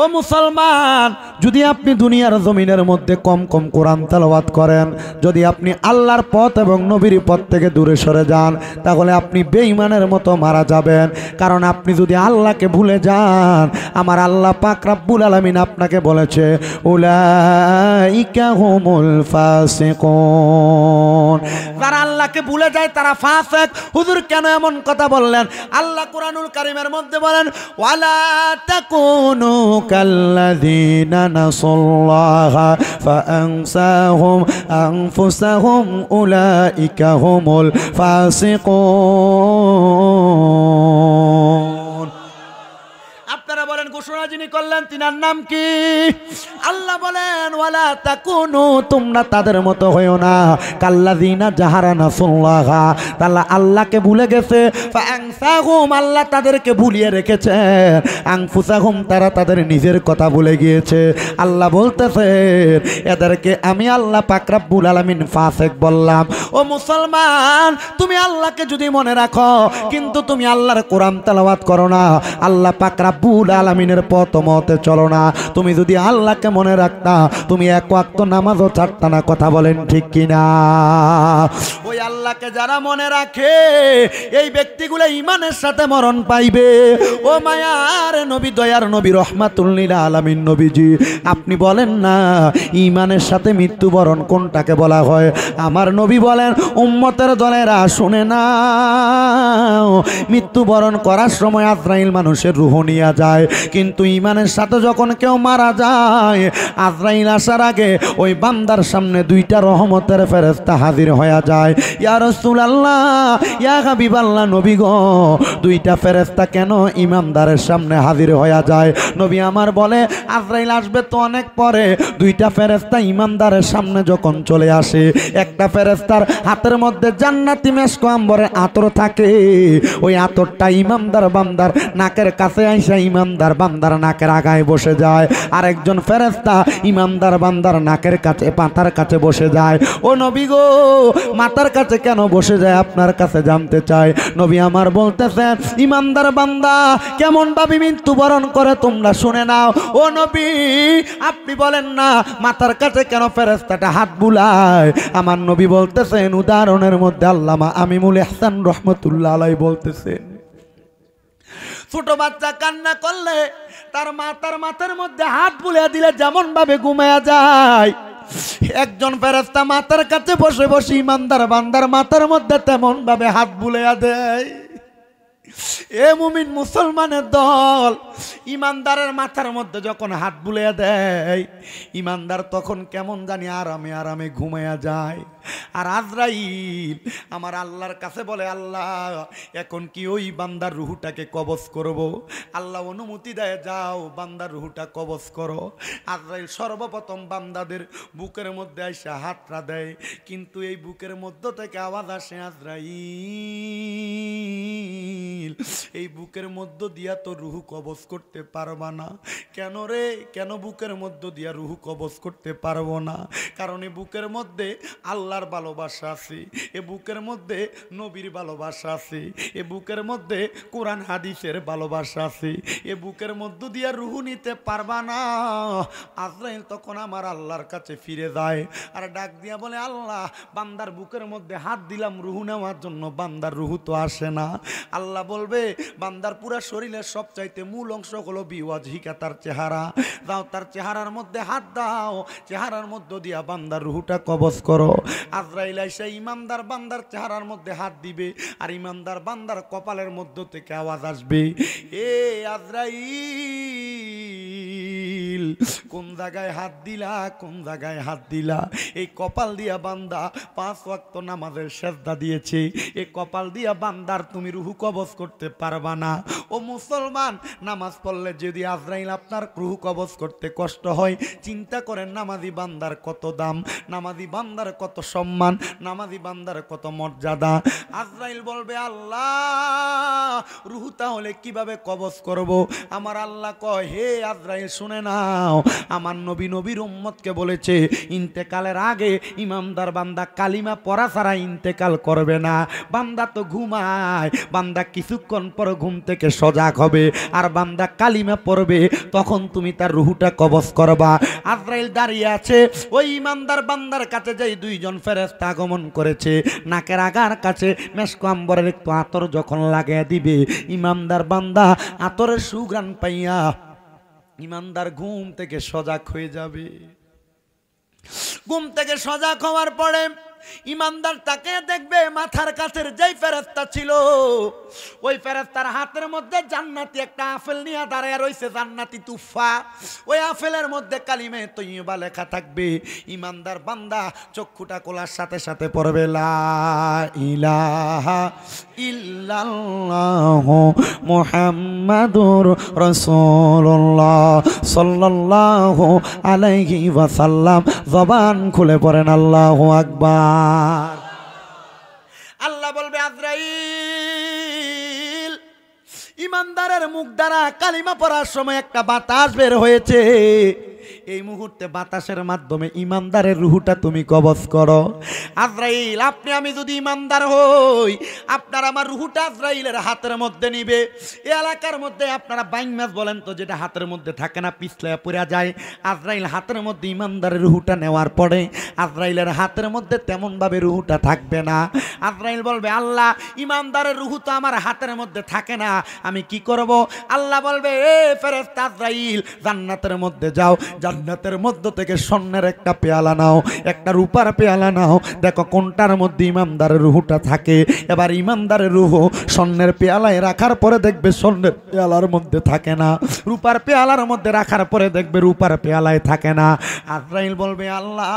ও মুসলমান, যদি আপনি দুনিয়ার জমিনের মধ্যে কম কম কোরআন তেলাওয়াত করেন, যদি আপনি আল্লাহর পথ এবং নবীর পথ থেকে দূরে সরে যান, তাহলে আপনি বেঈমানের মতো মারা যাবেন। কারণ আপনি যদি আল্লাহকে ভুলে যান, আমার আল্লাহ পাক রব্বুল আলামিন আপনাকে বলেছে উলাইকা হুমুল ফাসিকুন। যারা আল্লাহকে ভুলে যায় তারা ফাসিক। হুজুর কেন এমন কথা বললেন? আল্লাহ কুরআনুল কারীমের মধ্যে বলেন ওয়ালা তাকুনু কাল্লাযীনা নাসাল্লাহা ফাআনসাহুম আনফুসাহুম উলাইকা হুমুল ফাসিকুন। আপনারা বলেন ঘোষণা যিনি করলেন তিনার নাম কি? আল্লাহ বলেন ওয়ালা তাকুনু, তোমরা তাদের মতো হইও না কাল্লাযীনা যাহারা নাসাল্লাহা, তারা আল্লাহকে ভুলে গেছে, ফাআনসাহুম, আল্লাহ তাদেরকে ভুলিয়ে রেখেছে, আনফুসাহুম, তারা তাদের নিজের কথা ভুলে গিয়েছে। আল্লাহ বলতেছে এদেরকে আমি আল্লাহ পাক রব্বুল আলামিন ফাসিক বললাম। ও মুসলমান, তুমি আল্লাহকে যদি মনে রাখো কিন্তু তুমি আল্লাহর কোরআন তেলাওয়াত করো না, আল্লাহ পাক রব্বুল আলামিনের পথ মতে চলো না, তুমি যদি আল্লাহকে মনে রাখতা তুমি এক ওয়াক্ত নামাজও ছাড়তা না। কথা বলেন ঠিক কিনা? ওই আল্লাহকে যারা মনে রাখে এই ব্যক্তিগুলো ঈমানের সাথে মরণ পাইবে। ও মায়ার নবী, দয়ার নবী, রহমাতুল লিল আলামিন নবীজি, আপনি বলেন না ঈমানের সাথে মৃত্যুবরণ কোনটাকে বলা হয়? আমার নবী বলেন উম্মতের দলেরা শুনে না, মৃত্যুবরণ করার সময় আজরাইল মানুষের রূহ নিয়ে যায়, কিন্তু ঈমানের সাথে যখন কেউ মারা যায়, আজরাইল আসার আগে ওই বান্দার সামনে 2টা রহমতের ফেরেশতা হাজির হয়ে যায়। ইয়া রাসূলুল্লাহ, ইয়া হাবিবাল্লাহ, নবী গো, 2টা ফেরেশতা কেন ইমানদারের সামনে হাজির হয়ে যায়? নবী আমার বলে আজরাইল আসবে তো অনেক পরে, 2টা ফেরেশতা ইমানদারের সামনে যখন চলে আসে, একটা ফেরেশতার হাতের মধ্যে জান্নাতি মেশক আম্বরের আতর থাকে, ওই আতরটা ইমানদার বান্দার নাকের কাছে আইসা ইমানদার বান্দার নাকের আগায় বসে যায়। আরেকজন ফেরেশতা ইমানদার বান্দার নাকের কাছে মাথার কাছে বসে যায়। ও নবী গো, মাথার কাছে কেন বসে যায় আপনার কাছে জানতে চাই। নবী আমার বলতেছেন ইমানদার বান্দা কেমন ভাবে মৃত্যুবরণ করে তোমরা শুনে নাও। ও নবী, আপনি বলেন না মাথার কাছে কেন ফেরেশতাটা হাত বুলায়? আমার নবী বলতেছেন উদাহরণের মধ্যে আল্লামা আমিনুল ইহসান রাহমাতুল্লাহ আলাইহি বলতেছেন ছোট বাচ্চা কান্না করলে তার মাথার মধ্যে হাত বুলিয়ে দিলে যেমন ভাবে ঘুমায়া যায়, একজন ফেরেশতা মাথার কাছে বসে বসে ইমানদার বান্দার মাথার মধ্যে তেমন ভাবে হাত বুলিয়ে দেয়। এ মুমিন মুসলমানের দল, ইমানদারের মাথার মধ্যে যখন হাত বুলিয়ে দেয়, ইমানদার তখন কেমন জানি আরামে আরামে ঘুমায়া যায়। আর আজরাইল আমার আল্লাহর কাছে বলে আল্লাহ এখন কি ওই বান্দার রুহটাকে কবজ করব? আল্লাহ অনুমতি দেয়, যাও বান্দার রুহটা কবজ করো। আজরাইল সর্বপ্রথম বান্দাদের বুকের মধ্যে এসে হাতটা দেয়, কিন্তু এই বুকের মধ্য থেকে আওয়াজ আসে আজরাইল আজরাইল এই বুকের মধ্য দিয়া তো রুহু কবজ করতে পারবা না। কেন রে, কেন বুকের মধ্য দিয়া রুহু কবজ করতে পারবো না? কারণ এই বুকের মধ্যে আল্লাহর ভালোবাসা আছে, এ বুকের মধ্যে নবীর ভালোবাসা আছে, এ বুকের মধ্যে কোরআন হাদিসের ভালোবাসা আছে, এ বুকের মধ্য দিয়া রুহু নিতে পারবা না। আজরাইল তখন আমার আল্লাহর কাছে ফিরে যায় আর ডাক দিয়া বলে, আল্লাহ বান্দার বুকের মধ্যে হাত দিলাম রুহু নেওয়ার জন্য, বান্দার রুহু তো আসে না। আল্লাহ বলবে, বান্দার পুরা শরীরের সবচাইতে মূল অংশ হলো বিওয়াজহিকা, তার চেহারা। দাও তার চেহারার মধ্যে হাত দাও, চেহারার মধ্য দিয়া বান্দার রুহুটা কবজ করো। আজরাইল আইসা ইমানদার বান্দার চেহারার মধ্যে হাত দিবে আর ইমানদার বান্দার কপালের মধ্য থেকে আওয়াজ আসবে, এ আজরাইল কোন জায়গায় হাত দিলা, কোন জায়গায় হাত দিলা? এই কপাল দিয়া বান্দা 5 ওয়াক্ত নামাজের সেজদা দিয়েছে, এই কপাল দিয়া বান্দার তুমি রুহু কবজ করতে পারবা না। ও মুসলমান, নামাজ পড়লে যদি আজরাইল আপনার রুহু কবজ করতে কষ্ট হয়, চিন্তা করেন নামাজি বান্দার কত দাম, নামাজি বান্দার কত সম্মান, নামাজি বান্দার কত মর্যাদা। আজরাইল বলবে, আল্লাহ রুহু তাহলে কিভাবে কবজ করব? আমার আল্লাহ কয়, হে আজরাইল শুনে নাও, আমার নবী নবীর উম্মতকে বলেছে ইন্তেকালের আগে ইমামদার বান্দা কালিমা পড়া ছাড়া ইন্তেকাল করবে না। বান্দা তো ঘুমায়, বান্দা কিছুক্ষণ পর ঘুম থেকে সজাগ হবে আর বান্দা কালিমা পড়বে, তখন তুমি তার রুহুটা কবজ করবা। আজরাইল দাঁড়িয়ে আছে, ওই ইমানদার বান্দার কাছে যেই 2 জন ফেরেশতা আগমন করেছে, নাকের আগার কাছে মেশকো আম্বরের একটু আতর যখন লাগিয়ে দিবে, ইমানদার বান্দা আতরের সুঘ্রাণ পাইয়া ইমানদার ঘুম থেকে সজাগ হয়ে যাবে। ঘুম থেকে সজাগ হওয়ার পরে ইমানদার তাকে দেখবে, মাথার কাছের যেই ফেরেশতা ছিল ওই ফেরেশতার হাতের মধ্যে জান্নাতি একটা আপেল নিয়ে দাঁড়ায় রয়েছে, জান্নাতি তুফা। ওই আপেলের মধ্যে কালিমে তৈয়বা লেখা থাকবে। ইমানদার বান্দা চক্ষুটা খোলার সাথে সাথে পড়বে, লা ইলাহা ইল্লাল্লাহু মুহাম্মাদুর রাসূলুল্লাহ সাল্লাল্লাহু আলাইহি ওয়াসাল্লাম। জবান খুলে পড়েন আল্লাহু আকবার। আল্লাহ বলবে, আজরাইল ইমানদারের মুখ দ্বারা কালিমা পড়ার সময় একটা বাতাস বের হয়েছে, এই মুহূর্তে বাতাসের মাধ্যমে ইমানদারের রুহুটা তুমি কবজ করো। আজরাইল আপনি আমি যদি ইমানদার হই, আপনার আমার রুহুটা আজরাইলের হাতের মধ্যে নিবে। এই এলাকার মধ্যে আপনারা বাইং মাছ বলেন তো, যেটা হাতের মধ্যে থাকে না, পিছলে পড়ে যায়। আজরাইল হাতের মধ্যে ইমানদারের রুহুটা নেওয়ার পরে আজরাইলের হাতের মধ্যে তেমনভাবে রুহুটা থাকবে না। আজরাইল বলবে, আল্লাহ ইমানদারের রুহু তো আমার হাতের মধ্যে থাকে না, আমি কি করব? আল্লাহ বলবে, এ ফেরেশতা আজরাইল জান্নাতের মধ্যে যাও, জান্নাতের মধ্য থেকে স্বর্ণের একটা পেয়ালা নাও, একটা রূপার পেয়ালা নাও, দেখো কোনটার মধ্যে ইমানদারের রুহুটা থাকে। এবার ইমানদারের রুহু স্বর্ণের পেয়ালায় রাখার পরে দেখবে স্বর্ণের পেয়ালার মধ্যে থাকে না, রূপার পেয়ালার মধ্যে রাখার পরে দেখবে রূপার পেয়ালায় থাকে না। আজরাইল বলবে, আল্লাহ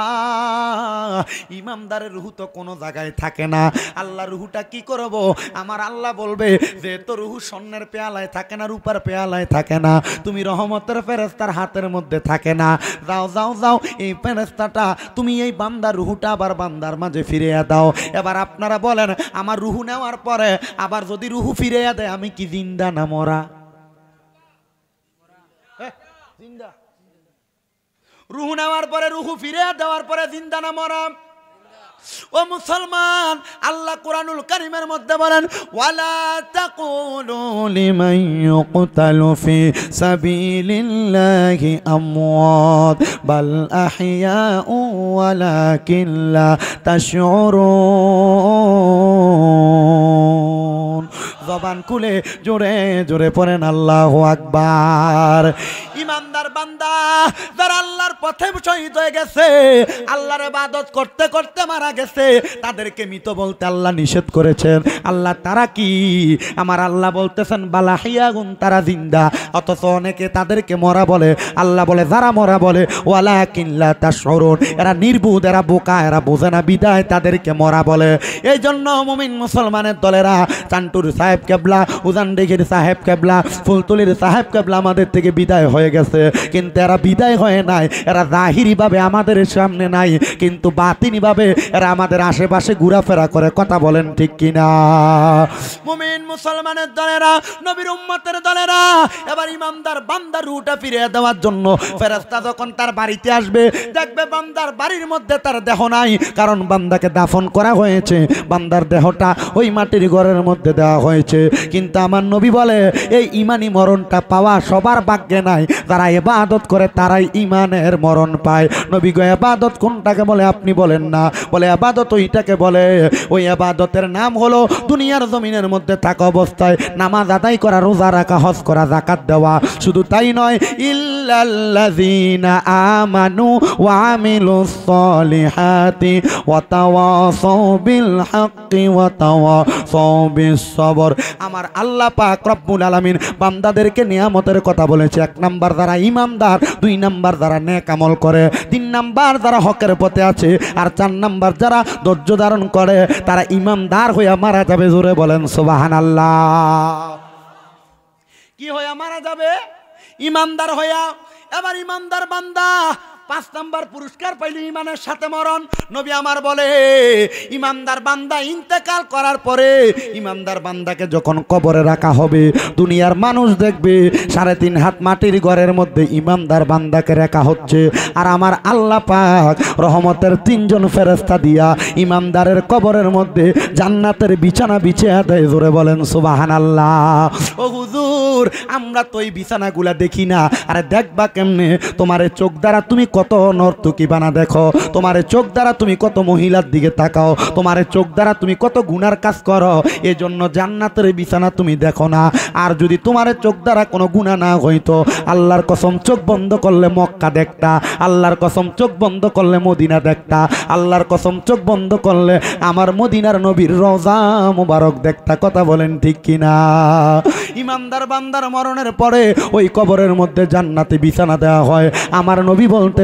ইমানদারের রুহু তো কোনো জায়গায় থাকে না, আল্লাহ রুহুটা কি করব? আমার আল্লাহ বলবে, যে তো রুহু স্বর্ণের পেয়ালায় থাকে না, রূপার পেয়ালায় থাকে না, তুমি রহমতের ফেরেশতার হাতের মধ্যে থাকে না, যাও যাও যাও এই ফেরেশতাটা তুমি এই বান্দার রুহুটা আবার বান্দার মাঝে ফিরিয়ে দাও। এবার আপনারা বলেন, আমার রুহু নেওয়ার পরে আবার যদি রুহু ফিরিয়ে দেয়, আমি কি জিন্দা না মরা? জিন্দা। রুহু নেওয়ার পরে, রুহু ফিরিয়ে দেওয়ার পরে জিন্দা না মরা? ও মুসলমান, আল্লাহ কুরআনুল কারীমের মধ্যে বলেন, ওয়ালা তাকুলু লিমান ইউকতালু ফি সাবিলিল্লাহি আমওয়াত বাল আহইয়াউ ওয়ালাকিন লা তাশউরুন। জবান খুলে জোরে জোরে পড়েন আল্লাহু আকবার। ইমানদার বান্দা যারা আল্লাহর পথে শহীদ হয়ে গেছে, আল্লাহর ইবাদত করতে করতে মারা গেছে, তাদেরকে মৃত বলতে আল্লাহ নিষেধ করেছেন। আল্লাহ তারা কি? আমার আল্লাহ বলতেছেন বালাহিয়াগুন, তারা জিন্দা, অথচ অনেকে তাদেরকে মরা বলে। আল্লাহ বলে, যারা মরা বলে ওয়ালাকিন লা তাশউরুন, এরা নির্বুধ, এরা বোকা, এরা বোঝে না, বিদায় তাদেরকে মরা বলে। এই জন্য মুমিন মুসলমানের দলেরা, চান্টুর সাহেব কেবলা, উজানডিঘির সাহেব কেবলা, ফুলতলির সাহেব কেবলা আমাদের থেকে বিদায় হয়ে গেছে। কিন্তু এরা বিদায় হয় নাই, এরা জাহিরিভাবে আমাদের সামনে নাই, কিন্তু বাতিনিভাবে এরা আমাদের আশেপাশে ঘোরাফেরা করে। কথা বলেন ঠিক কিনা? মুমিন মুসলমানের দলেরা, নবীর উম্মতের দলেরা, এবার ইমানদার বান্দার রুটা ফিরিয়ে দেওয়ার জন্য ফেরেশতা যখন তার বাড়িতে আসবে, দেখবে বান্দার বাড়ির মধ্যে তার দেহ নাই, কারণ বান্দাকে দাফন করা হয়েছে, বান্দার দেহটা ওই মাটির ঘরের মধ্যে দেওয়া হয়েছে। কিন্তু আমার নবী বলে এই ইমানি মরণটা পাওয়া সবার ভাগ্যে নাই, যারা ইবাদত করে তারাই ইমানের মরণ পায়। নবী গো ইবাদত কোনটাকে বলে আপনি বলেন না? বলে ইবাদত ওইটাকে বলে, ওই ইবাদতের নাম হলো দুনিয়ার জমিনের মধ্যে থাকা অবস্থায় নামাজ আদায় করা, রোজা রাখা, হজ করা, যাকাত দেওয়া। শুধু তাই নয়, ইল্লাল্লাযীনা আমানু ওয়া আমিলুস সলিহাতি ওয়া তাওয়াসাউ বিল হাক্কি ওয়া তাওয়াসাউ বিস সবর। আমার আল্লাহ পাক রব্বুল আলামিন বান্দাদেরকে নিয়ামতের কথা বলেছে। 1 নাম্বার যারা ইমানদার, 2 নাম্বার যারা নেক আমল করে, 3 নাম্বার যারা হকের পথে আছে, আর 4 নাম্বার যারা ধৈর্য ধারণ করে, তারা ইমানদার হইয়া মারা যাবে। জোরে বলেন সুবহানাল্লাহ। কি হইয়া মারা যাবে? ইমানদার হইয়া। এবার ইমানদার বান্দা 5 নাম্বার পুরস্কার পাইল, ইমানের সাথে মরণ। নবী আমার বলে ইমানদার বান্দা ইন্তেকাল করার পরে ইমানদার বান্দাকে যখন কবরে রাখা হবে, দুনিয়ার মানুষ দেখবে 3.5 হাত মাটির ঘরের মধ্যে ইমানদার বান্দাকে রাখা হচ্ছে। আর আমার আল্লাহ পাক রহমতের 3 জন ফেরেশতা দিয়া ইমানদারের কবরের মধ্যে জান্নাতের বিছানা বিছিয়ে দেয়। জোরে বলেন সুবহানাল্লাহ। ও হুজুর, আমরা তো এই বিছানাগুলা দেখি না। আরে দেখবা কেমনে? তোমার চোখ দ্বারা তুমি কত নর্তকী বানা দেখো, তোমার চোখ দ্বারা তুমি কত মহিলার দিকে তাকাও, তোমার চোখ দ্বারা তুমি কত গুনার কাজ করো, এজন্য জান্নাতের বিছানা তুমি দেখো না। আর যদি তোমার চোখ দ্বারা কোনো গুনাহ না হইতো, আল্লাহর কসম চোখ বন্ধ করলে মক্কা দেখতা, আল্লাহর কসম চোখ বন্ধ করলে মদিনা দেখতা, আল্লাহর কসম চোখ বন্ধ করলে আমার মদিনার নবীর রওজা মুবারক দেখতা। কথা বলেন ঠিক কিনা? ইমানদার বান্দার মরণের পরে ওই কবরের মধ্যে জান্নাতে বিছানা দেওয়া হয়। আমার নবী বলতে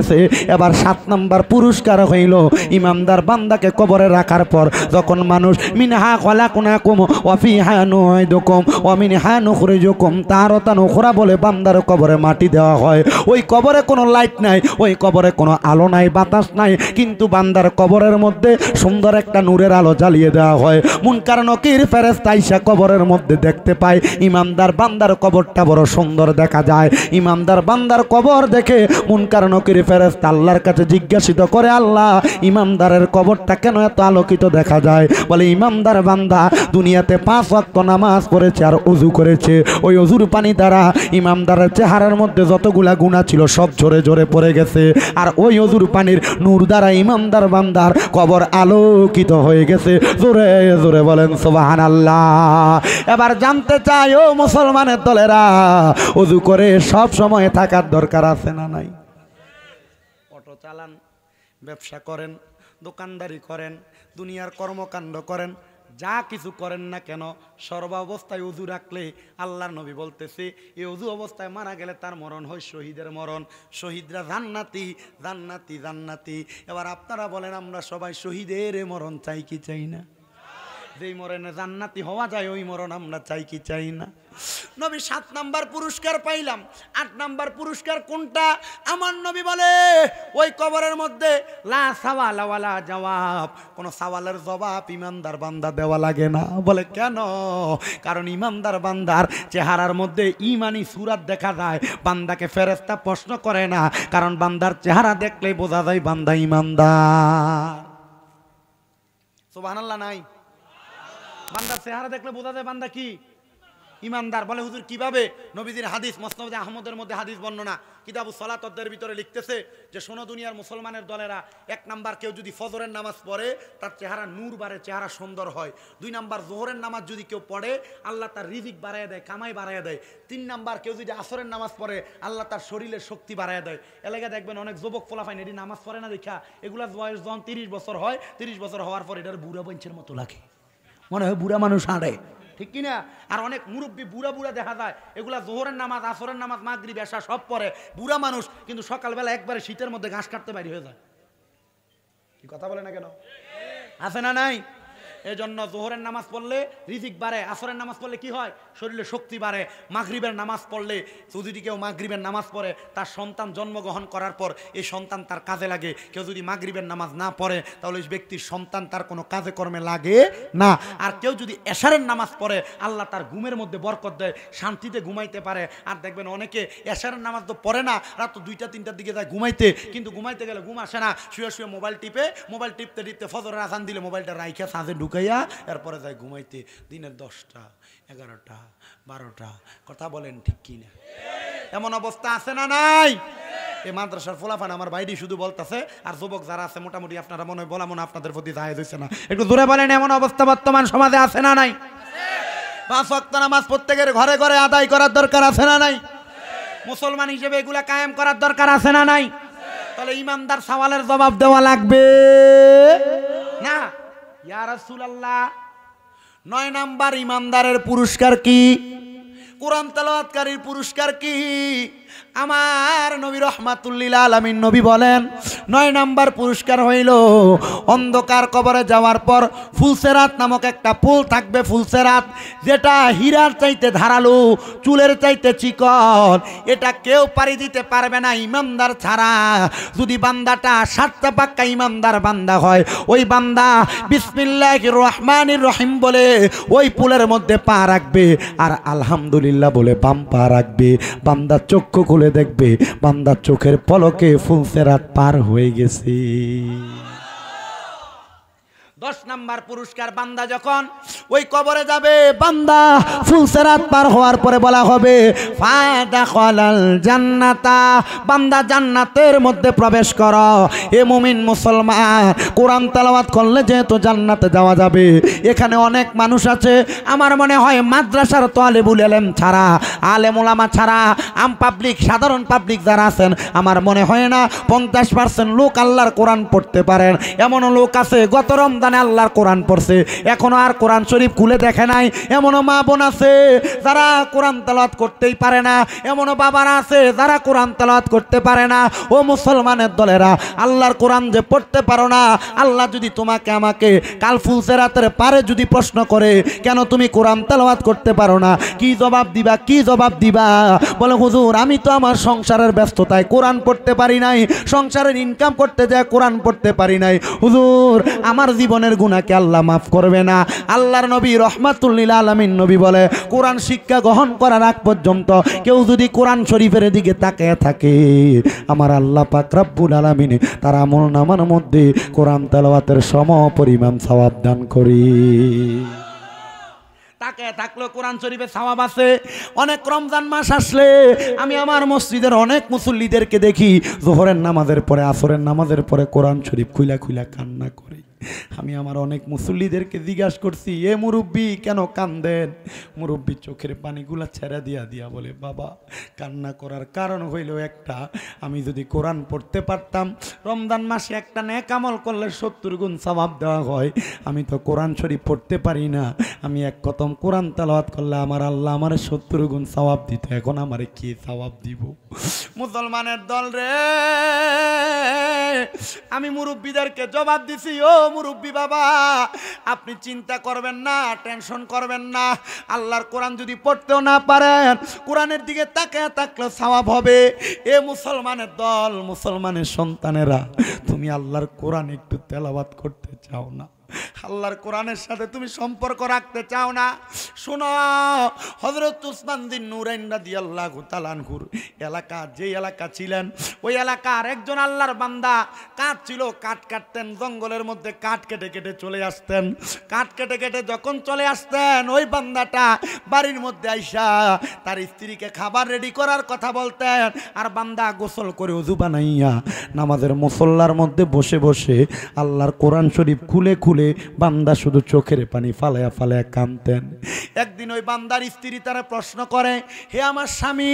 এবার 7 নাম্বার পুরস্কার হইল ইমানদার বান্দাকে কবরে রাখার পর যখন মানুষ মিনহা খলাকনাকুম ওয়া ফিহা নুইদুকুম ওয়া মিনহা নুখরিজুকুম তারাতান উখরা বলে বান্দার কবরে মাটি দেওয়া হয়। ওই কবরে কোনো লাইট নাই, ওই কবরে কোনো আলো নাই, বাতাস নাই, কিন্তু বান্দার কবরের মধ্যে সুন্দর একটা নূরের আলো জ্বালিয়ে দেওয়া হয়। মুনকার নকির ফেরেশতা আইসা কবরের মধ্যে দেখতে পায় ইমানদার বান্দার কবরটা বড় সুন্দর দেখা যায়। ইমানদার বান্দার কবর দেখে মুনকার নকির ফেরেশতা আল্লাহর কাছে জিজ্ঞাসিত করে, আল্লাহ ইমানদারের কবরটা কেন এত আলোকিত দেখা যায়? বলে ইমানদার বান্দা দুনিয়াতে 5 ওয়াক্ত নামাজ পড়েছে আর ওযু করেছে, ওই ওযুর পানি দ্বারা ইমানদারের চেহারার মধ্যে যতগুলা গুনাহ ছিল সব ঝরে ঝরে পড়ে গেছে। আর ওই ওযুর পানির নূর দ্বারা ইমানদার বান্দার কবর আলোকিত হয়ে গেছে। জোরে জোরে বলেন সুবহানাল্লাহ। এবার জানতে চাই ও মুসলমানের দলেরা, ওযু করে সব সময় থাকার দরকার আছে না নাই? অটো চালান, ব্যবসা করেন, দোকানদারি করেন, দুনিয়ার কর্মকাণ্ড করেন, যা কিছু করেন না কেন সর্বাবস্থায় ওযু রাখলে আল্লাহর নবী বলতেছে এই ওযু অবস্থায় মারা গেলে তার মরণ হয় শহীদের মরণ। শহীদরা জান্নাতি জান্নাতি জান্নাতি। এবার আপনারা বলেন আমরা সবাই শহীদের মরণ চাই কি চাই না? যেই মরণে জান্নাতি হওয়া যায় ওই মরণ আমরা চাই কি চাই না? নবী 7 নাম্বার পুরস্কার পাইলাম। 8 নাম্বার পুরস্কার কোনটা? আমার নবী বলে ওই কবরের মধ্যে লা সাওয়াল ওয়ালা জবাব, কোন সওয়ালের জবাব ইমানদার বান্দা দেওয়া লাগে না। বলে কেন? কারণ ইমানদার বান্দার চেহারার মধ্যে ইমানি সুরাত দেখা যায়, বান্দাকে ফেরেশতা প্রশ্ন করে না, কারণ বান্দার চেহারা দেখলেই বোঝা যায় বান্দা ইমানদার। সুবহানাল্লাহ নাই? বান্দার চেহারা দেখলে বোঝা যায় বান্দা কি ইমানদার। বলে হুজুর কিভাবে? নবীজির হাদিস, মুসনাদে আহমদের মধ্যে হাদিস বর্ণনা, কিতাবুস সালাতের ভিতরে লিখতেছে যে শোনো দুনিয়ার মুসলমানের দলেরা, 1 নাম্বার কেউ যদি ফজরের নামাজ পড়ে তার চেহারা নূর বাড়ে, চেহারা সুন্দর হয়। 2 নাম্বার জোহরের নামাজ যদি কেউ পড়ে আল্লাহ তার রিজিক বাড়ায় দেয়, কামাই বাড়ায় দেয়। 3 নাম্বার কেউ যদি আসরের নামাজ পড়ে আল্লাহ তার শরীরের শক্তি বাড়ায় দেয়। এলাকায় দেখবেন অনেক যুবক ফলাফাইন এটি নামাজ পড়ে না দেখা, এগুলা বয়স যখন 30 বছর হয়, 30 বছর হওয়ার পর এটার বুড়া বঞ্চের মতো লাগে, মনে হয় বুড়া মানুষ হাঁটে, ঠিক কিনা? আর অনেক মুরব্বী বুড়া বুড়া দেখা যায়, এগুলা জোহরের নামাজ, আসরের নামাজ, মাগরিব, এশা সব পড়ে, বুড়া মানুষ, কিন্তু সকালবেলা একবারে শীতের মধ্যে ঘাস কাটতে বাইরে হয়ে যায়। কি কথা বলে না কেন? আছে না নাই? এই জন্য জোহরের নামাজ পড়লে রিজিক বাড়ে, আসরের নামাজ পড়লে কি হয়, শরীরে শক্তি বাড়ে। মাগরিবের নামাজ পড়লে যদি কেউ মাগরিবের নামাজ পড়ে, তার সন্তান জন্মগ্রহণ করার পর এই সন্তান তার কাজে লাগে। কেউ যদি মাগরিবের নামাজ না পড়ে, তাহলে ওই ব্যক্তির সন্তান তার কোনো কাজে কর্মে লাগে না। আর কেউ যদি এশারের নামাজ পড়ে, আল্লাহ তার ঘুমের মধ্যে বরকত দেয়, শান্তিতে ঘুমাইতে পারে। আর দেখবেন অনেকে এশারের নামাজ তো পড়ে না, রাত 2টা-3টার দিকে যায় ঘুমাইতে, কিন্তু ঘুমাইতে গেলে ঘুম আসে না, শুয়ে শুয়ে মোবাইল টিপে, মোবাইল টিপতে টিপতে ফজরের আজান দিলে মোবাইলটা রাইখা সাঁজে ঢুকাইয়া এরপরে যায় ঘুমাইতে। দিনের 10টা, 11টা, 12টা। কথা বলেন ঠিক কি না? এমন অবস্থা আছে না নাই? এই মাদ্রাসার ফলাফান আমার বাইরে শুধু বলতেছে, আর যুবক যারা আছে মোটামুটি আপনারা মনে হয় বলা মনে আপনাদের প্রতি জায়েজ হইছে না, একটু জোরে বলেন এমন অবস্থা বর্তমান সমাজে আছে না নাই? 5 ওয়াক্ত নামাজ প্রত্যেকের ঘরে ঘরে আদায় করার দরকার আছে না নাই? মুসলমান হিসেবে এগুলা কায়েম করার দরকার আছে না নাই? তাহলে ইমানদার সওয়ালের জবাব দেওয়া লাগবে না? ইয়া রাসূলুল্লাহ, 9 নাম্বার ইমানদারের পুরস্কার কি? কোরআন তেলাওয়াতকারীর পুরস্কার কি? আমার নবী রাহমাতুল লিল আলামিন নবী বলেন 9 নাম্বার পুরস্কার হইল অন্ধকার কবরে যাওয়ার পর ফুলসেরাত নামক একটা পুল থাকবে। ফুলসেরাত যেটা হীরার চাইতে ধারালো, চুলের চাইতে চিকন, এটা কেউ পাড়ি দিতে পারবে না ইমানদার ছাড়া। যদি বান্দাটা 7টা পাক্কা ইমানদার বান্দা হয়, ওই বান্দা বিসমিল্লাহির রহমানির রহিম বলে ওই পুলের মধ্যে পা রাখবে, আর আলহামদুলিল্লাহ বলে বাম পা রাখবে। বান্দা চক্ষু খুলে দেখবে বান্দার চোখের পলকে ফুলসেরাত পার হয়ে গেছে। 10 নাম্বার পুরস্কার, বান্দা যখন ওই কবরে যাবে, বান্দা ফুলসেরাত পার হওয়ার পরে বলা হবে ফাদাখালাল জান্নাতা, বান্দা জান্নাতের মধ্যে প্রবেশ করো। এ মুমিন মুসলমান, কোরআন তেলাওয়াত করলে যেহেতু জান্নাতে যাওয়া যাবে, এখানে অনেক মানুষ আছে আমার মনে হয় মাদ্রাসার তালিবুল ইলম ছাড়া, আলেম ওলামা ছাড়া, আম পাবলিক, সাধারণ পাবলিক যারা আছেন, আমার মনে হয় না 50% লোক আল্লাহর কোরআন পড়তে পারেন। এমনও লোক আছে গত রমজান আল্লাহর কোরআন পড়ছে, এখনো আর কোরআন শরীফ খুলে দেখে নাই। এমনও মা বোন আছে যারা কোরআন তেলাওয়াত করতেই পারে না, এমনও বাবারা আছে যারা কোরআন তেলাওয়াত করতে পারে না। ও মুসলমানের দলেরা, আল্লাহর কোরআন যে পড়তে পারো না, আল্লাহ যদি তোমাকে আমাকে কাল ফুলসেরাতের পারে যদি প্রশ্ন করে কেন তুমি কোরআন তেলাওয়াত করতে পারো না, কি জবাব দিবা? কি জবাব দিবা? বলে হুজুর আমি তো আমার সংসারের ব্যস্ততায় কোরআন পড়তে পারি নাই, সংসারের ইনকাম করতে যায় কোরআন পড়তে পারি নাই। হুজুর আমার জীবনের গুনাহকে আল্লাহ মাফ করবে না। আল্লাহর নবী রাহমাতুল লিল আলামিন নবী বলে কোরআন শিক্ষা গ্রহণ করার আগ পর্যন্ত কেউ যদি কোরআন শরীফের দিকে তাকিয়ে থাকে, আমার আল্লাহ পাক রব্বুল আলামিন তার আমলনামার মধ্যে কোরআন তেলাওয়াতের সম পরিমাণ সওয়াব দান করি। তাকে থাকলো কোরআন শরীফে সওয়াব আছে। অনেক রমজান মাস আসলে আমি আমার মসজিদের অনেক মুসল্লিদেরকে দেখি যোহরের নামাজের পরে, আসরের নামাজের পরে কোরআন শরীফ খুইলা খুইলা কান্না করে। আমি আমার অনেক মুসল্লিদেরকে জিজ্ঞাসা করছি, এ মুরব্বী কেন কান্দেন? মুরব্বী চোখের পানিগুলা ছেড়ে দিয়া বলে, বাবা কান্না করার কারণ হইল একটা, আমি যদি কোরআন পড়তে পারতাম, রমজান মাসে একটা নেক আমল করলে 70 গুণ সওয়াব দেওয়া হয়। আমি তো কোরআন শরীফ পড়তে পারি না, আমি এক কতম কোরআন তেলাওয়াত করলে আমার আল্লাহ আমার 70 গুণ সওয়াব দিত, এখন আমারে কি সওয়াব দিব? মুসলমানের দল রে, আমি মুরব্বীদেরকে জবাব দিছি, ও মুরব্বী বাবা আপনি চিন্তা করবেন না, টেনশন করবেন না। আল্লাহর কোরআন যদি পড়তেও না পারেন, কোরআনের দিকে তাকিয়ে থাকলে সওয়াব হবে। এ মুসলমানের দল, মুসলমানের সন্তানেরা, তুমি আল্লাহর কোরআন একটু তেলাওয়াত করতে চাও না? আল্লাহর কোরআনের সাথে তুমি সম্পর্ক রাখতে চাও না? শোনো, হযরত উসমান বিন নুরাইন রাদিয়াল্লাহু তাআলা আনহুর এলাকা, যে এলাকা ছিলেন, ওই এলাকার একজন আল্লাহর বান্দা কাঠ ছিল, কাঠ কাটতেন, জঙ্গলের মধ্যে কাঠ কেটে কেটে চলে আসতেন। কাঠ কেটে কেটে যখন চলে আসতেন, ওই বান্দাটা বাড়ির মধ্যে আইসা তার স্ত্রীকে খাবার রেডি করার কথা বলতেন, আর বান্দা গোসল করে ওযু বানাইয়া নামাজের মুসল্লার মধ্যে বসে বসে আল্লাহর কোরআন শরীফ খুলে খুলে বান্দা শুধু চোখের পানি ফালায়া ফালায়া কাঁদতেন। একদিন ওই বান্দার স্ত্রী তারা প্রশ্ন করে, হে আমার স্বামী,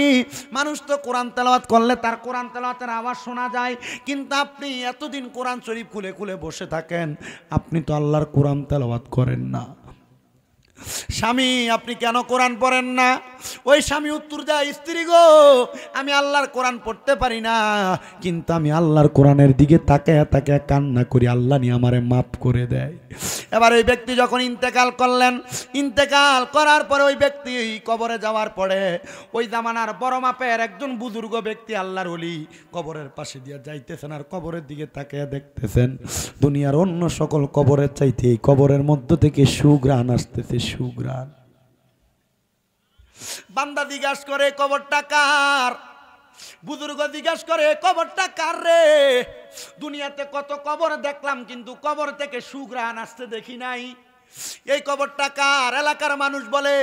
মানুষ তো কোরআন তেলাওয়াত করলে তার কোরআন তেলাওয়াতের আওয়াজ শোনা যায়, কিন্তু আপনি এতদিন কোরআন শরীফ খুলে খুলে বসে থাকেন, আপনি তো আল্লাহর কোরআন তেলাওয়াত করেন না। স্বামী আপনি কেন কোরআন পড়েন না? ওই স্বামী উত্তর দেয়, স্ত্রী গো আমি আল্লাহর কোরআন পড়তে পারি না, কিন্তু আমি আল্লাহর কোরআনের দিকে তাকায়া তাকায়া কান্না করি, আল্লাহ নিয়ে আমারে মাফ করে দেয়। এবার ওই ব্যক্তি যখন ইন্তেকাল করলেন, ইন্তেকাল করার পরে ওই ব্যক্তি কবরে যাওয়ার পরে ওই জামানার বড় মাপের একজন বুজুর্গ ব্যক্তি আল্লাহর ওলি কবরের পাশে দিয়ে যাইতেছেন, আর কবরের দিকে তাকায়া দেখতেছেন দুনিয়ার অন্য সকল কবরের চাইতে এই কবরের মধ্য থেকে সুঘ্রাণ আসতেছে, সুঘ্রাণ। বান্দা জিজ্ঞাসা করে কবরটা কার? বুজুর্গ জিজ্ঞাসা করে কবরটা কার রে? দুনিয়াতে কত কবর দেখলাম কিন্তু কবর থেকে সুঘ্রাণ আসতে দেখি নাই, এই কবরটা কার? এলাকার মানুষ বলে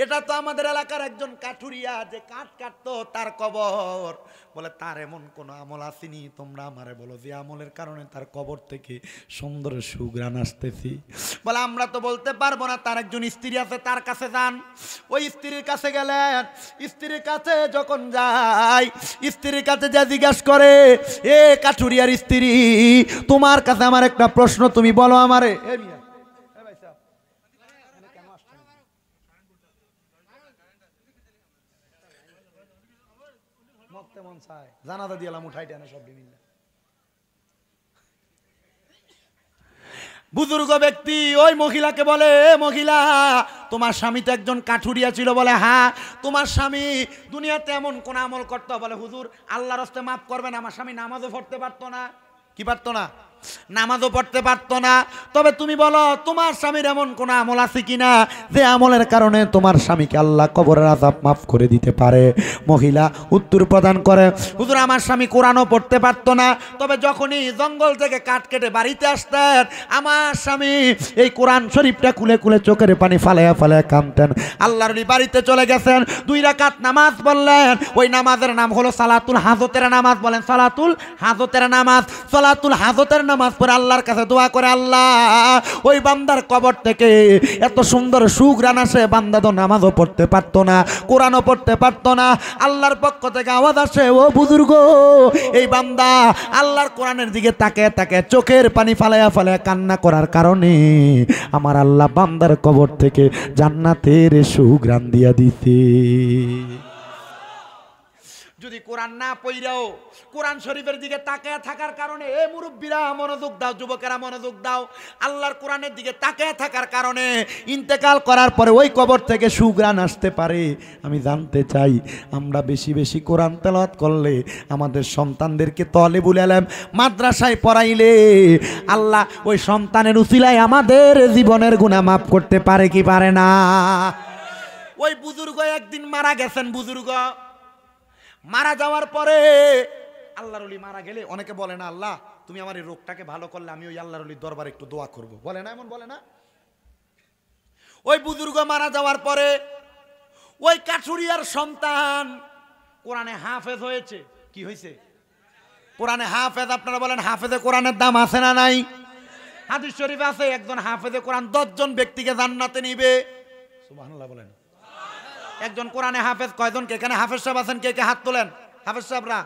এটা তো আমাদের এলাকার একজন কাঠুরিয়া, যে কাঠ কাটতো তার কবর। বলে তার এমন কোন আমল আসেনি, তোমরা আমারে বলো যে আমলের কারণে তার কবর থেকে সুন্দর সুঘ্রাণ আসতেছি। বলে আমরা তো বলতে পারবো না, তার একজন স্ত্রী আছে, তার কাছে যান। ওই স্ত্রীর কাছে গেলেন, স্ত্রীর কাছে যখন যায়, স্ত্রীর কাছে যা জিজ্ঞাসা করে, এ কাঠুরিয়ার স্ত্রী তোমার কাছে আমার একটা প্রশ্ন, তুমি বলো আমারে। জানাজা দিলাম উঠাইতে না সব বিভিন্ন বুজুর্গ ব্যক্তি ওই মহিলাকে বলে, মহিলা তোমার স্বামী তো একজন কাঠুরিয়া ছিল। বলে হ্যাঁ। তোমার স্বামী দুনিয়াতে এমন কোন আমল করতো? বলে হুজুর আল্লাহর রাস্তে মাফ করবেন, আমার স্বামী নামাজও পড়তে পারতো না। কি পারতো না? নামাজও পড়তে পারতো না। তবে তুমি বলো তোমার স্বামীর এমন কোন আমল আছে কিনা যে আমলের কারণে তোমার স্বামীকে আল্লাহ কবরের আযাব মাফ করে দিতে পারে। মহিলা উত্তর প্রদান করে, হুজুর আমার স্বামী কোরআনও পড়তে পারতো না, তবে যখনই জঙ্গল থেকে কাঠ কেটে বাড়িতে আসতেন আমার স্বামী এই কোরআন শরীফটা খুলে খুলে চোখের পানি ফালাইয়া ফালাইয়া কাঁদতেন। আল্লাহর ওলি বাড়িতে চলে গেছেন, 2 রাকাত নামাজ পড়লেন, ওই নামাজের নাম হলো সালাতুল হাজতের নামাজ। বলেন সালাতুল হাজতের নামাজ। সালাতুল হাজতের নামাজ পড়ে আল্লাহর কাছে দোয়া করে, আল্লাহ ওই বান্দার কবর থেকে এত সুন্দর সুঘ্রাণ আসে, বান্দা তো নামাজও পড়তে পারতো না, কোরআনও পড়তে পারতো না। আল্লাহর পক্ষ থেকে আওয়াজ আসে, ও বুজুর্গ এই বান্দা আল্লাহর কোরআনের দিকে তাকায় তাকায় চোখের পানি ফালাইয়া ফালাইয়া কান্না করার কারণে আমার আল্লাহ বান্দার কবর থেকে জান্নাতের সুঘ্রাণ দিয়া দিতে। যদি কোরআন না পড়াও কোরআন শরীফের দিকে তাকায় থাকার কারণে, এ মুরব্বীরা মনোযোগ দাও, যুবকেরা মনোযোগ দাও, আল্লাহর কোরআনের দিকে তাকায় থাকার কারণে ইন্তেকাল করার পরে ওই কবর থেকে সুঘ্রাণ আসতে পারে। আমি জানতে চাই আমরা বেশি বেশি কোরআন তেলাওয়াত করলে, আমাদের সন্তানদেরকে তালিবুল ইলম মাদ্রাসায় পড়াইলে আল্লাহ ওই সন্তানের উসিলায় আমাদের জীবনের গুনাহ মাফ করতে পারে কি পারে না? ওই বুজুর্গ একদিন মারা গেছেন। বুজুর্গ মারা যাওয়ার পরে আল্লাহর ওলি মারা গেলে অনেকে বলে না আল্লাহ তুমি আমার এই রোগটাকে ভালো করলে আমি ওই আল্লাহর ওলির দরবারে একটু দোয়া করব, বলে না? এমন বলে না? ওই বুজুর্গ মারা যাওয়ার পরে ওই কাঠুরিয়ার সন্তান কোরআনে হাফেজ হয়েছে। কি হয়েছে? কোরআনে হাফেজ। আপনারা বলেন হাফেজে কোরআনের দাম আছে না নাই? হাদিস শরীফ আছে একজন হাফেজে কোরআন 10 জন ব্যক্তিকে জান্নাতে নিবে। সুবহানাল্লাহ বলেন। একজন কোরআনে হাফেজ কয়জনকে? এখানে হাফেজ সাহেব আছেন, কে কে হাত তোলেন? হাফেজ সাহেবরা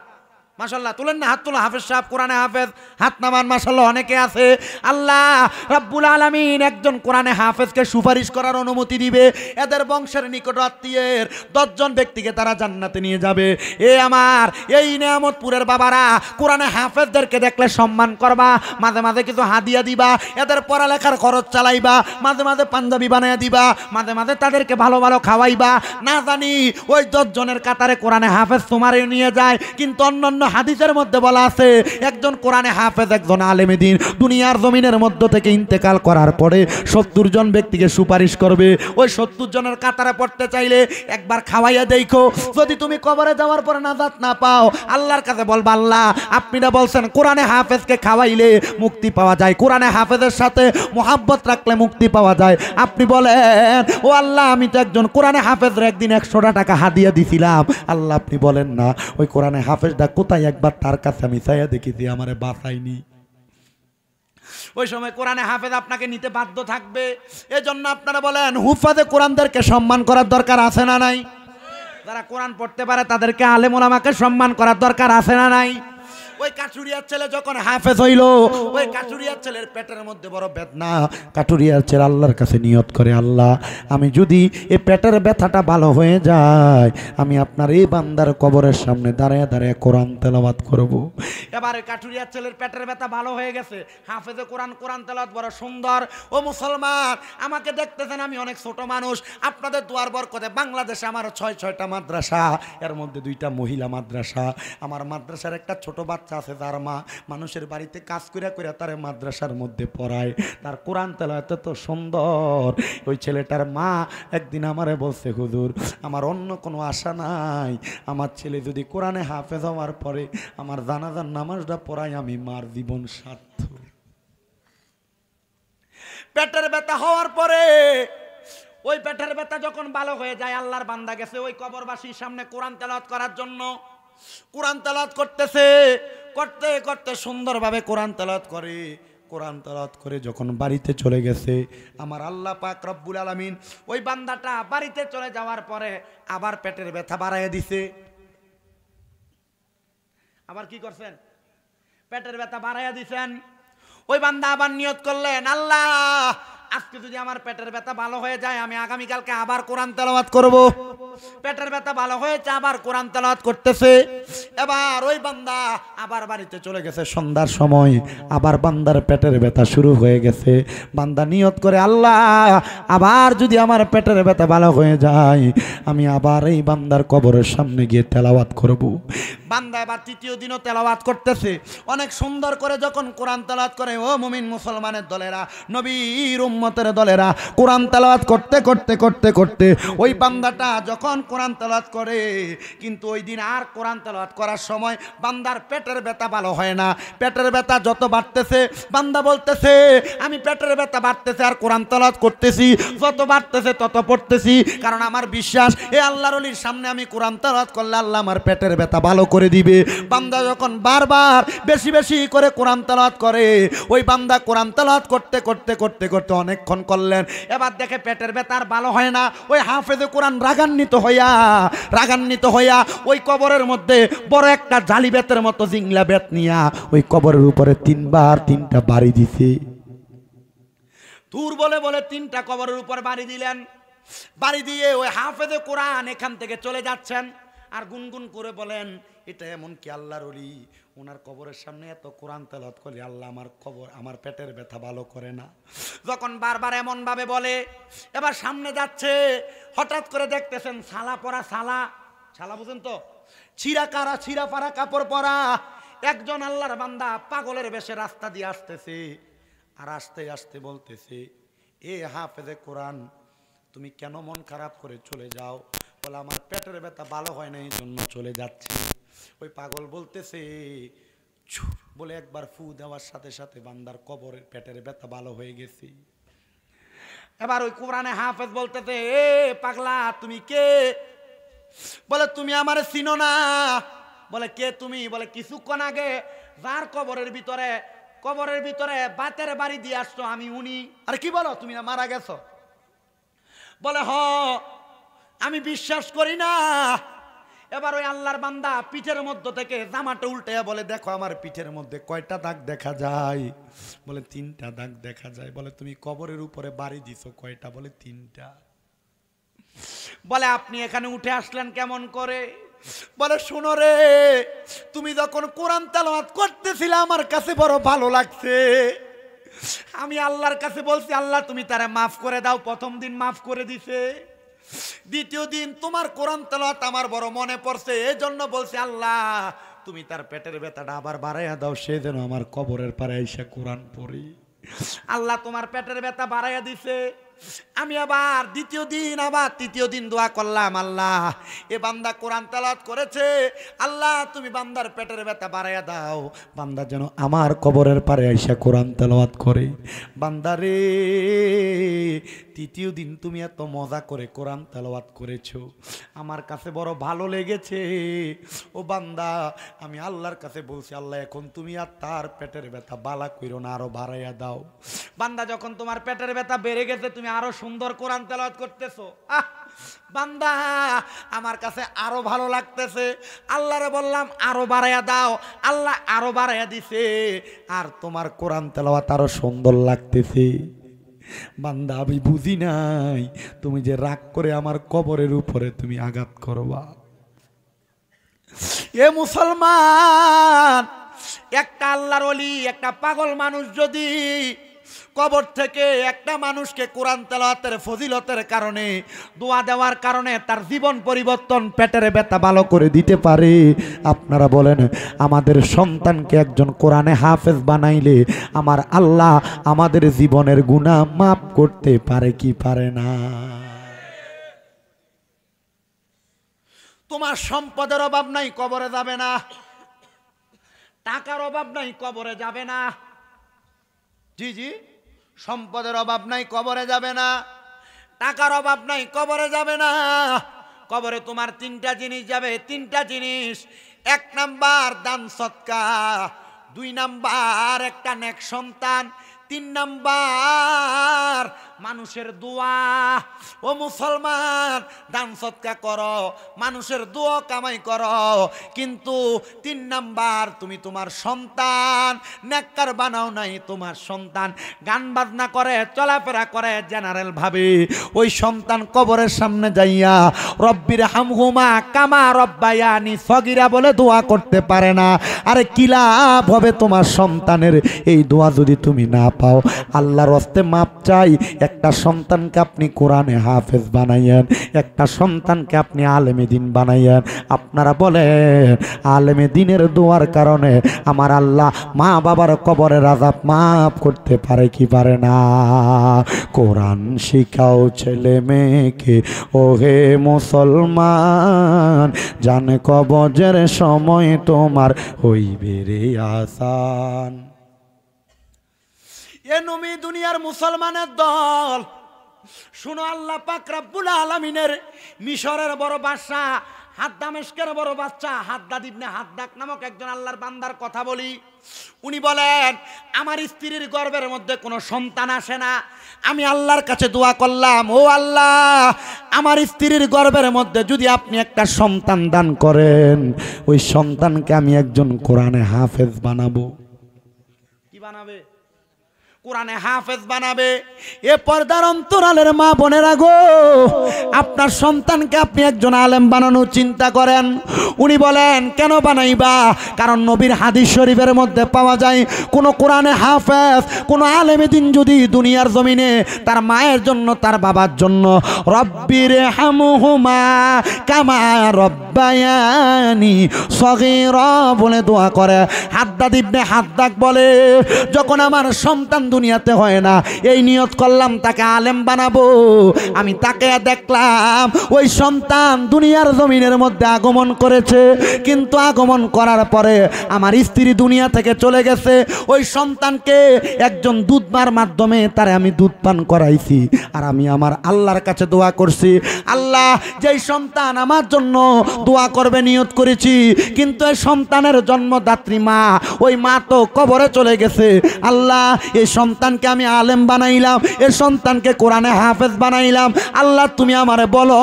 মাশাআল্লাহ তোলেন না, হাত তোলা। হাফেজ সাহেব কোরআনে হাফেজ, হাত নামান। মাশাআল্লাহ অনেকে আছে। আল্লাহ রাব্বুল আলামিন একজন কোরআনে হাফেজকে সুপারিশ করার অনুমতি দিবে, এদের বংশের নিকট আত্মীয়ের 10 জন ব্যক্তিকে তারা জান্নাতে নিয়ে যাবে। এ আমার এই নিয়ামতপুরের বাবারা কোরআনে হাফেজদেরকে দেখলে সম্মান করবা, মাঝে মাঝে কিছু হাদিয়া দিবা, এদের পড়ালেখার খরচ চালাইবা, মাঝে মাঝে পাঞ্জাবি বানাইয়া দিবা, মাঝে মাঝে তাদেরকে ভালো ভালো খাওয়াইবা। না জানি ওই 10 জনের কাতারে কোরআনে হাফেজ তোমারে নিয়ে যায়, কিন্তু অন্যান্য হাদিসের মধ্যে বলা আছে একজন কোরআনে হাফেজ একজন আলেমে দ্বীন দুনিয়ার জমিনের মধ্য থেকে ইন্তেকাল করার পরে 70 জন ব্যক্তিকে সুপারিশ করবে। ওই 70 জনের কাতারে পড়তে চাইলে একবার খাওয়াইয়া দেখো, যদি তুমি কবরে যাওয়ার পরে নাজাত না পাও আল্লাহর কাছে বলবা আল্লাহ আপনি না বলছেন কোরআনে হাফেজকে খাওয়াইলে মুক্তি পাওয়া যায়, কোরআনে হাফেজের সাথে মোহাব্বত রাখলে মুক্তি পাওয়া যায়। আপনি বলেন ও আল্লাহ আমি তো একজন কোরআনে হাফেজের একদিন 100 টাকা হাদিয়া দিছিলাম, আল্লাহ আপনি বলেন না ওই কোরআনে হাফেজটা কোথায় একবার তার কাছে আমি চাইয়া দেখেছি আমারে বাঁচাইনি। ওই সময় কোরআনে হাফেজ আপনাকে নিতে বাধ্য থাকবে। এজন্য আপনারা বলেন হুফাজে কোরআনদেরকে সম্মান করার দরকার আছে না নাই? যারা কোরআন পড়তে পারে তাদেরকে আলেম ওলামাকে সম্মান করার দরকার আছে না নাই? ওই কাঠুরিয়ার ছেলে যখন হাফেজ হইল, ওই কাঠুরিয়ার ছেলের পেটের মধ্যে বড় বেদনা। কাঠুরিয়ার ছেলে আল্লাহর কাছে নিয়ত করে, আল্লাহ আমি যদি এই পেটের ব্যথাটা ভালো হয়ে যায়, আমি আপনার এই বান্দার কবরের সামনে দাঁড়ায় দাঁড়ায় কোরআন তেলাওয়াত করব। এবারে কাঠুরিয়ার ছেলের পেটের ব্যথা ভালো হয়ে গেছে, হাফেজে কোরআন, কোরআন তেলাওয়াত বড় সুন্দর। ও মুসলমান, আমাকে দেখতেছেন আমি অনেক ছোট মানুষ, আপনাদের দুয়ার বরকতে বাংলাদেশে আমার 6টা মাদ্রাসা, এর মধ্যে 2টা মহিলা মাদ্রাসা। আমার মাদ্রাসার একটা ছোট বাচ্চা আছে, যার মা মানুষের বাড়িতে কাজ করিয়া করিয়া তার মাদ্রাসার মধ্যে পড়ায়, তার কোরআন তেলাওয়াত এত সুন্দর। ওই ছেলেটার মা একদিন আমারে বলছে, হুজুর আমার অন্য কোনো আশা নাই, আমার ছেলে যদি কোরআনে হাফেজ হওয়ার পরে আমার জানাজার নামাজটা পড়ায়, আমি মার জীবন সার্থক। পেটের ব্যথা হওয়ার পরে, ওই পেটের ব্যথা যখন ভালো হয়ে যায়, আল্লাহর বান্দা গেছে ওই কবরবাসীর সামনে কোরআন তেলাওয়াত করার জন্য। কোরআন তেলাওয়াত করতেছে, করতে করতে সুন্দরভাবে কোরআন তেলাওয়াত করে। কোরআন তেলাওয়াত করে যখন বাড়িতে চলে গেছে, আমার আল্লাহ পাক রব্বুল আলামিন ওই বান্দাটা বাড়িতে চলে যাওয়ার পরে আবার পেটের ব্যথা বাড়াইয়া দিছে। আবার কি করছেন? পেটের ব্যথা বাড়াইয়া দিছেন। ওই বান্দা আবার নিয়ত করলেন, আল্লাহ আজকে যদি আমার পেটের ব্যথা ভালো হয়ে যায়, আমি আগামীকালকে আবার কোরআন তেলাওয়াত করব। পেটের ব্যথা ভালো হয়েছে, আবার কোরআন তেলাওয়াত করতেছে। এবার ওই বান্দা আবার বাড়িতে চলে গেছে সন্ধ্যার সময়, আবার বান্দার পেটের ব্যথা শুরু হয়ে গেছে। বান্দা নিয়ত করে, আল্লাহ আবার যদি আমার পেটের ব্যথা ভালো হয়ে যায়, আমি আবার এই বান্দার কবরের সামনে গিয়ে তেলাওয়াত করব। বান্দা এবার 3য় দিনও তেলাওয়াত করতেছে। অনেক সুন্দর করে যখন কোরআন তেলাওয়াত করে, ও মুমিন মুসলমানের দলেরা, নবীর উম্মতের দলেরা, কোরআন তেলাওয়াত করতে করতে করতে করতে ওই বান্দাটা যখন কোরআন তেলাওয়াত করে, কিন্তু ওই দিন আর কোরআন তেলাওয়াত করার সময় বান্দার পেটের ব্যথা ভালো হয় না। পেটের ব্যথা যত বাড়তেছে, বান্দা বলতেছে আমি পেটের ব্যথা বাড়তেছে আর কোরআন তেলাওয়াত করতেছি, যত বাড়তেছে তত পড়তেছি, কারণ আমার বিশ্বাস এ আল্লাহর ওলির সামনে আমি কোরআন তেলাওয়াত করলে আল্লাহ আমার পেটের ব্যথা ভালো করে দিবে। বান্দা যখন বারবার বেশি বেশি করে কোরআন তেলাওয়াত করে, ওই বান্দা কোরআন তেলাওয়াত করতে করতে করতে করতে অনেকক্ষণ করলেন, এবার দেখে পেটের ব্যথা আর ভালো হয় না। ওই হাফেজে কোরআন রাগান্বিত হইয়া ওই কবরের মধ্যে বড় একটা জালি বেতের মতো জিংলা বেত নিয়া ওই কবরের উপরে 3টা বাড়ি দিছে। দূর বলে বলে 3টা কবরের উপর বাড়ি দিলেন। বাড়ি দিয়ে ওই হাফেজে কোরআন এখান থেকে চলে যাচ্ছেন আর গুনগুন করে বলেন, এটা এমন কি আল্লাহর ওলি, ওনার কবরের সামনে এত কোরআন তেলাওয়াত করে আল্লাহ আমার পেটের ব্যথা ভালো করে না। যখন বারবার এমন ভাবে বলে, এবার সামনে যাচ্ছে, হঠাৎ করে দেখতেছেন ছালা পরা, ছালা বুঝেন তো, ছিঁড়া পারা কাপড় পরা একজন আল্লাহর বান্দা পাগলের বেশে রাস্তা দিয়ে আসতেছে। আর আস্তে আস্তে বলতেছে, এ হাফেজে কোরআন, তুমি কেন মন খারাপ করে চলে যাও? বলে আমার পেটের ব্যথা ভালো হয় না, এই জন্য চলে যাচ্ছি। ওই পাগল বলতেছে, বলে একবার ফু দেওয়ার সাথে সাথে বান্দার কবরের পেটের ব্যথা ভালো হয়ে গেছে। এবার ওই কোরআনে হাফেজ বলতেছে, এ পাগলা তুমি কে? বলে তুমি আমারে চিনো না। বলে কে তুমি? বলে কিছুক্ষণ আগে যার কবরের ভিতরে বাতের বাড়ি দিয়ে আসছো আমি উনি। আরে কি বলো, তুমি না মারা গেছো? বলে হ, আমি বিশ্বাস করি না। এবার ওই আল্লাহর বান্দা পিঠের মধ্যে থেকে জামাটা উল্টে বলে, দেখো আমার পিঠের মধ্যে কয়টা দাগ দেখা যায়? বলে 3টা দাগ দেখা যায়। বলে তুমি কবরের উপরে বাড়ি দিছো কয়টা? বলে 3টা। বলে আপনি এখানে উঠে আসলেন কেমন করে? বলে শোনো রে, তুমি যখন কোরআন তেলাওয়াত করতেছিলে আমার কাছে বড় ভালো লাগছে, আমি আল্লাহর কাছে বলছি, আল্লাহ তুমি তারে মাফ করে দাও। প্রথম দিন মাফ করে দিছে, 2য় দিন তোমার কোরআন তেলাওয়াত আমার বড় মনে পড়ছে, এজন্য বলছি আল্লাহ তুমি তার পেটের ব্যথাটা আবার বাড়াইয়া দাও, সে যেন আমার কবরের পারে এসে কোরআন পড়ি। আল্লাহ তোমার পেটের ব্যথা বাড়াইয়া দিছে। আমি আবার 2য় দিন আবার 3য় দিন দোয়া করলাম, আল্লাহ এ বান্দা কোরআন তেলাওয়াত করেছে, আল্লাহ তুমি বান্দার পেটের ব্যথা বাড়াইয়া দাও, বান্দা যেন আমার কবরের পারে আইসা কোরআন তেলাওয়াত করে। বান্দারে 3য় দিন তুমি এত মজা করে কোরআন তেলাওয়াত করেছো, আমার কাছে বড় ভালো লেগেছে। ও বান্দা, আমি আল্লাহর কাছে বলছি, আল্লাহ এখন তুমি আর তার পেটের ব্যথা বালা কইরো না, আরো বাড়াইয়া দাও। বান্দা যখন তোমার পেটের ব্যথা বেড়ে গেছে, তুমি আরো সুন্দর কোরআন তেলাওয়াত করতেছো, বান্দা আমার কাছে আরো ভালো লাগতেছে, আল্লাহরে বললাম আরো বাড়াইয়া দাও, আল্লাহ আরো বাড়াইয়া দিছে, আর তোমার কোরআন তেলাওয়াত আরো সুন্দর লাগতেছে। বান্দা আমি বুঝি নাই তুমি যে রাগ করে আমার কবরের উপরে তুমি আঘাত করবা। এ মুসলমান, একটা আল্লাহর ওলি, একটা পাগল মানুষ যদি কবর থেকে একটা মানুষকে কোরআন তেলাওয়াতের ফজিলতের কারণে, দোয়া দেওয়ার কারণে তার জীবন পরিবর্তন, পেটের ব্যথা ভালো করে দিতে পারে, আপনারা বলেন আমাদের সন্তানকে একজন কোরআনে হাফেজ বানাইলে আমার আল্লাহ আমাদের জীবনের গুনাহ মাফ করতে পারে কি পারে না? তোমার সম্পদের অভাব নাই, কবরে যাবে না। টাকার অভাব নাই, কবরে যাবে না। জি জি, সম্পদের অভাব নাই, কবরে যাবে না। টাকার অভাব নাই, কবরে যাবে না। কবরে তোমার তিনটা জিনিস যাবে, তিনটা জিনিস। এক নাম্বার দান সদকা, দুই নাম্বার একটা নেক সন্তান, তিন নাম্বার মানুষের দোয়া। ও মুসলমান, দান সদকা করো, মানুষের দোয়া কামাই করো, কিন্তু তিন নাম্বার তুমি তোমার সন্তান নেককার বানাও নাই। তোমার সন্তান গান বাজনা করে, চলাফেরা করে জেনারেল ভাবে, ওই সন্তান কবরের সামনে যাইয়া রব্বির হামহুমা কামা রব্বায়ানি সগীরা বলে দোয়া করতে পারে না। আরে কি লাভ হবে তোমার সন্তানের এই দোয়া যদি তুমি না পাও? আল্লাহর হস্তে মাপ চাই। একটা সন্তানকে আপনি কোরআনে হাফেজ বানাইয়েন, একটা সন্তানকে আপনি আলেমে দিন বানাইয়েন। আপনারা বলেন আলেমে দিনের দোয়ার কারণে আমার আল্লাহ মা বাবার কবরের আযাব মাফ করতে পারে কি পারে না? কোরআন শিখাও ছেলে মেয়েকে ও হে মুসলমান, জানে কবরের সময় তোমার হইবে রে আসান। এ নবী দুনিয়ার মুসলমানের দল, শুনো আল্লাহ পাক রব্বুল আলামিনের মিশরের বড় বাদশা, হাদ্দামেশকের বড় বাচ্চা হাদ্দাদ ইবনে হাদ্দাক নামক একজন আল্লাহর বান্দার কথা বলি। উনি বলেন আমার স্ত্রীর গর্ভের মধ্যে কোনো সন্তান আসে না, আমি আল্লাহর কাছে দোয়া করলাম, ও আল্লাহ আমার স্ত্রীর গর্ভের মধ্যে যদি আপনি একটা সন্তান দান করেন, ওই সন্তানকে আমি একজন কোরআনে হাফেজ বানাবো। কি বানাবে? কোরআনে হাফেজ বানাবে। এ পর্দার অন্তরালের মা বোনেরা গো, আপনার সন্তানকে আপনি একজন আলেম বানানোর চিন্তা করেন। উনি বলেন কেন বানাইবা? কারণ নবীর হাদিস শরীফের মধ্যে পাওয়া যায় কোন কোরআনে হাফেজ, কোন আলেমে দিন যদি দুনিয়ার জমিনে তার মায়ের জন্য, তার বাবার জন্য রব্বির হামহুমা কামা রব্বায়ানি সগীরা বলে দোয়া করে, হাদ্দাদ ইবনে হাদ্দাক বলে যখন আমার সন্তান দুনিয়াতে হয় না, এই নিয়ত করলাম তাকে আলেম বানাবো। আমি তাকে দেখলাম ওই সন্তান দুনিয়ার জমিনের মধ্যে আগমন করেছে, কিন্তু আগমন করার পরে আমার স্ত্রী দুনিয়া থেকে চলে গেছে। ওই সন্তানকে একজন দুধমার মাধ্যমে তারে আমি দুধ পান করাইছি, আর আমি আমার আল্লাহর কাছে দোয়া করছি, আল্লাহ যেই সন্তান আমার জন্য দোয়া করবে নিয়ত করেছি, কিন্তু এই সন্তানের জন্মদাত্রী মা, ওই মা তো কবরে চলে গেছে। আল্লাহ এই সন্তানকে আমি আলেম বানাইলাম, এ সন্তানকে কোরআনে হাফেজ বানাইলাম। আল্লাহ তুমি আমারে বলো,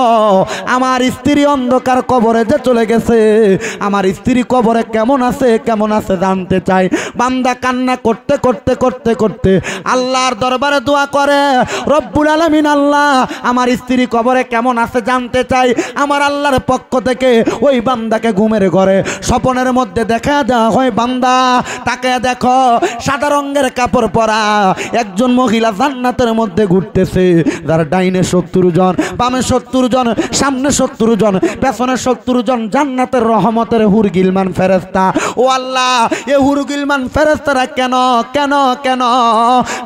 আমার স্ত্রী অন্ধকার কবরে যে চলে গেছে, আমার স্ত্রী কবরে কেমন আছে, কেমন আছে জানতে চাই। বান্দা কান্না করতে করতে করতে করতে আল্লাহর দরবারে দোয়া করে, রব্বুল আলামিন আল্লাহ আমার স্ত্রী কবরে কেমন আছে জানতে চাই। আমার আল্লাহর পক্ষ থেকে ওই বান্দাকে ঘুমের ঘরে স্বপ্নের মধ্যে দেখা দেওয়া হয়, বান্দা তাকে দেখো সাদা রঙের কাপড় পরা একজন মহিলা জান্নাতের মধ্যে ঘুরতেছে, যার ডাইনে 70 জন, বামে 70 জন, সামনে 70 জন, পেছনে 70 জন জান্নাতের রহমতের হুরগিলমান ফেরেশতা। ও আল্লাহ এই হুরগিলমান ফেরেশতারা কেন কেন কেন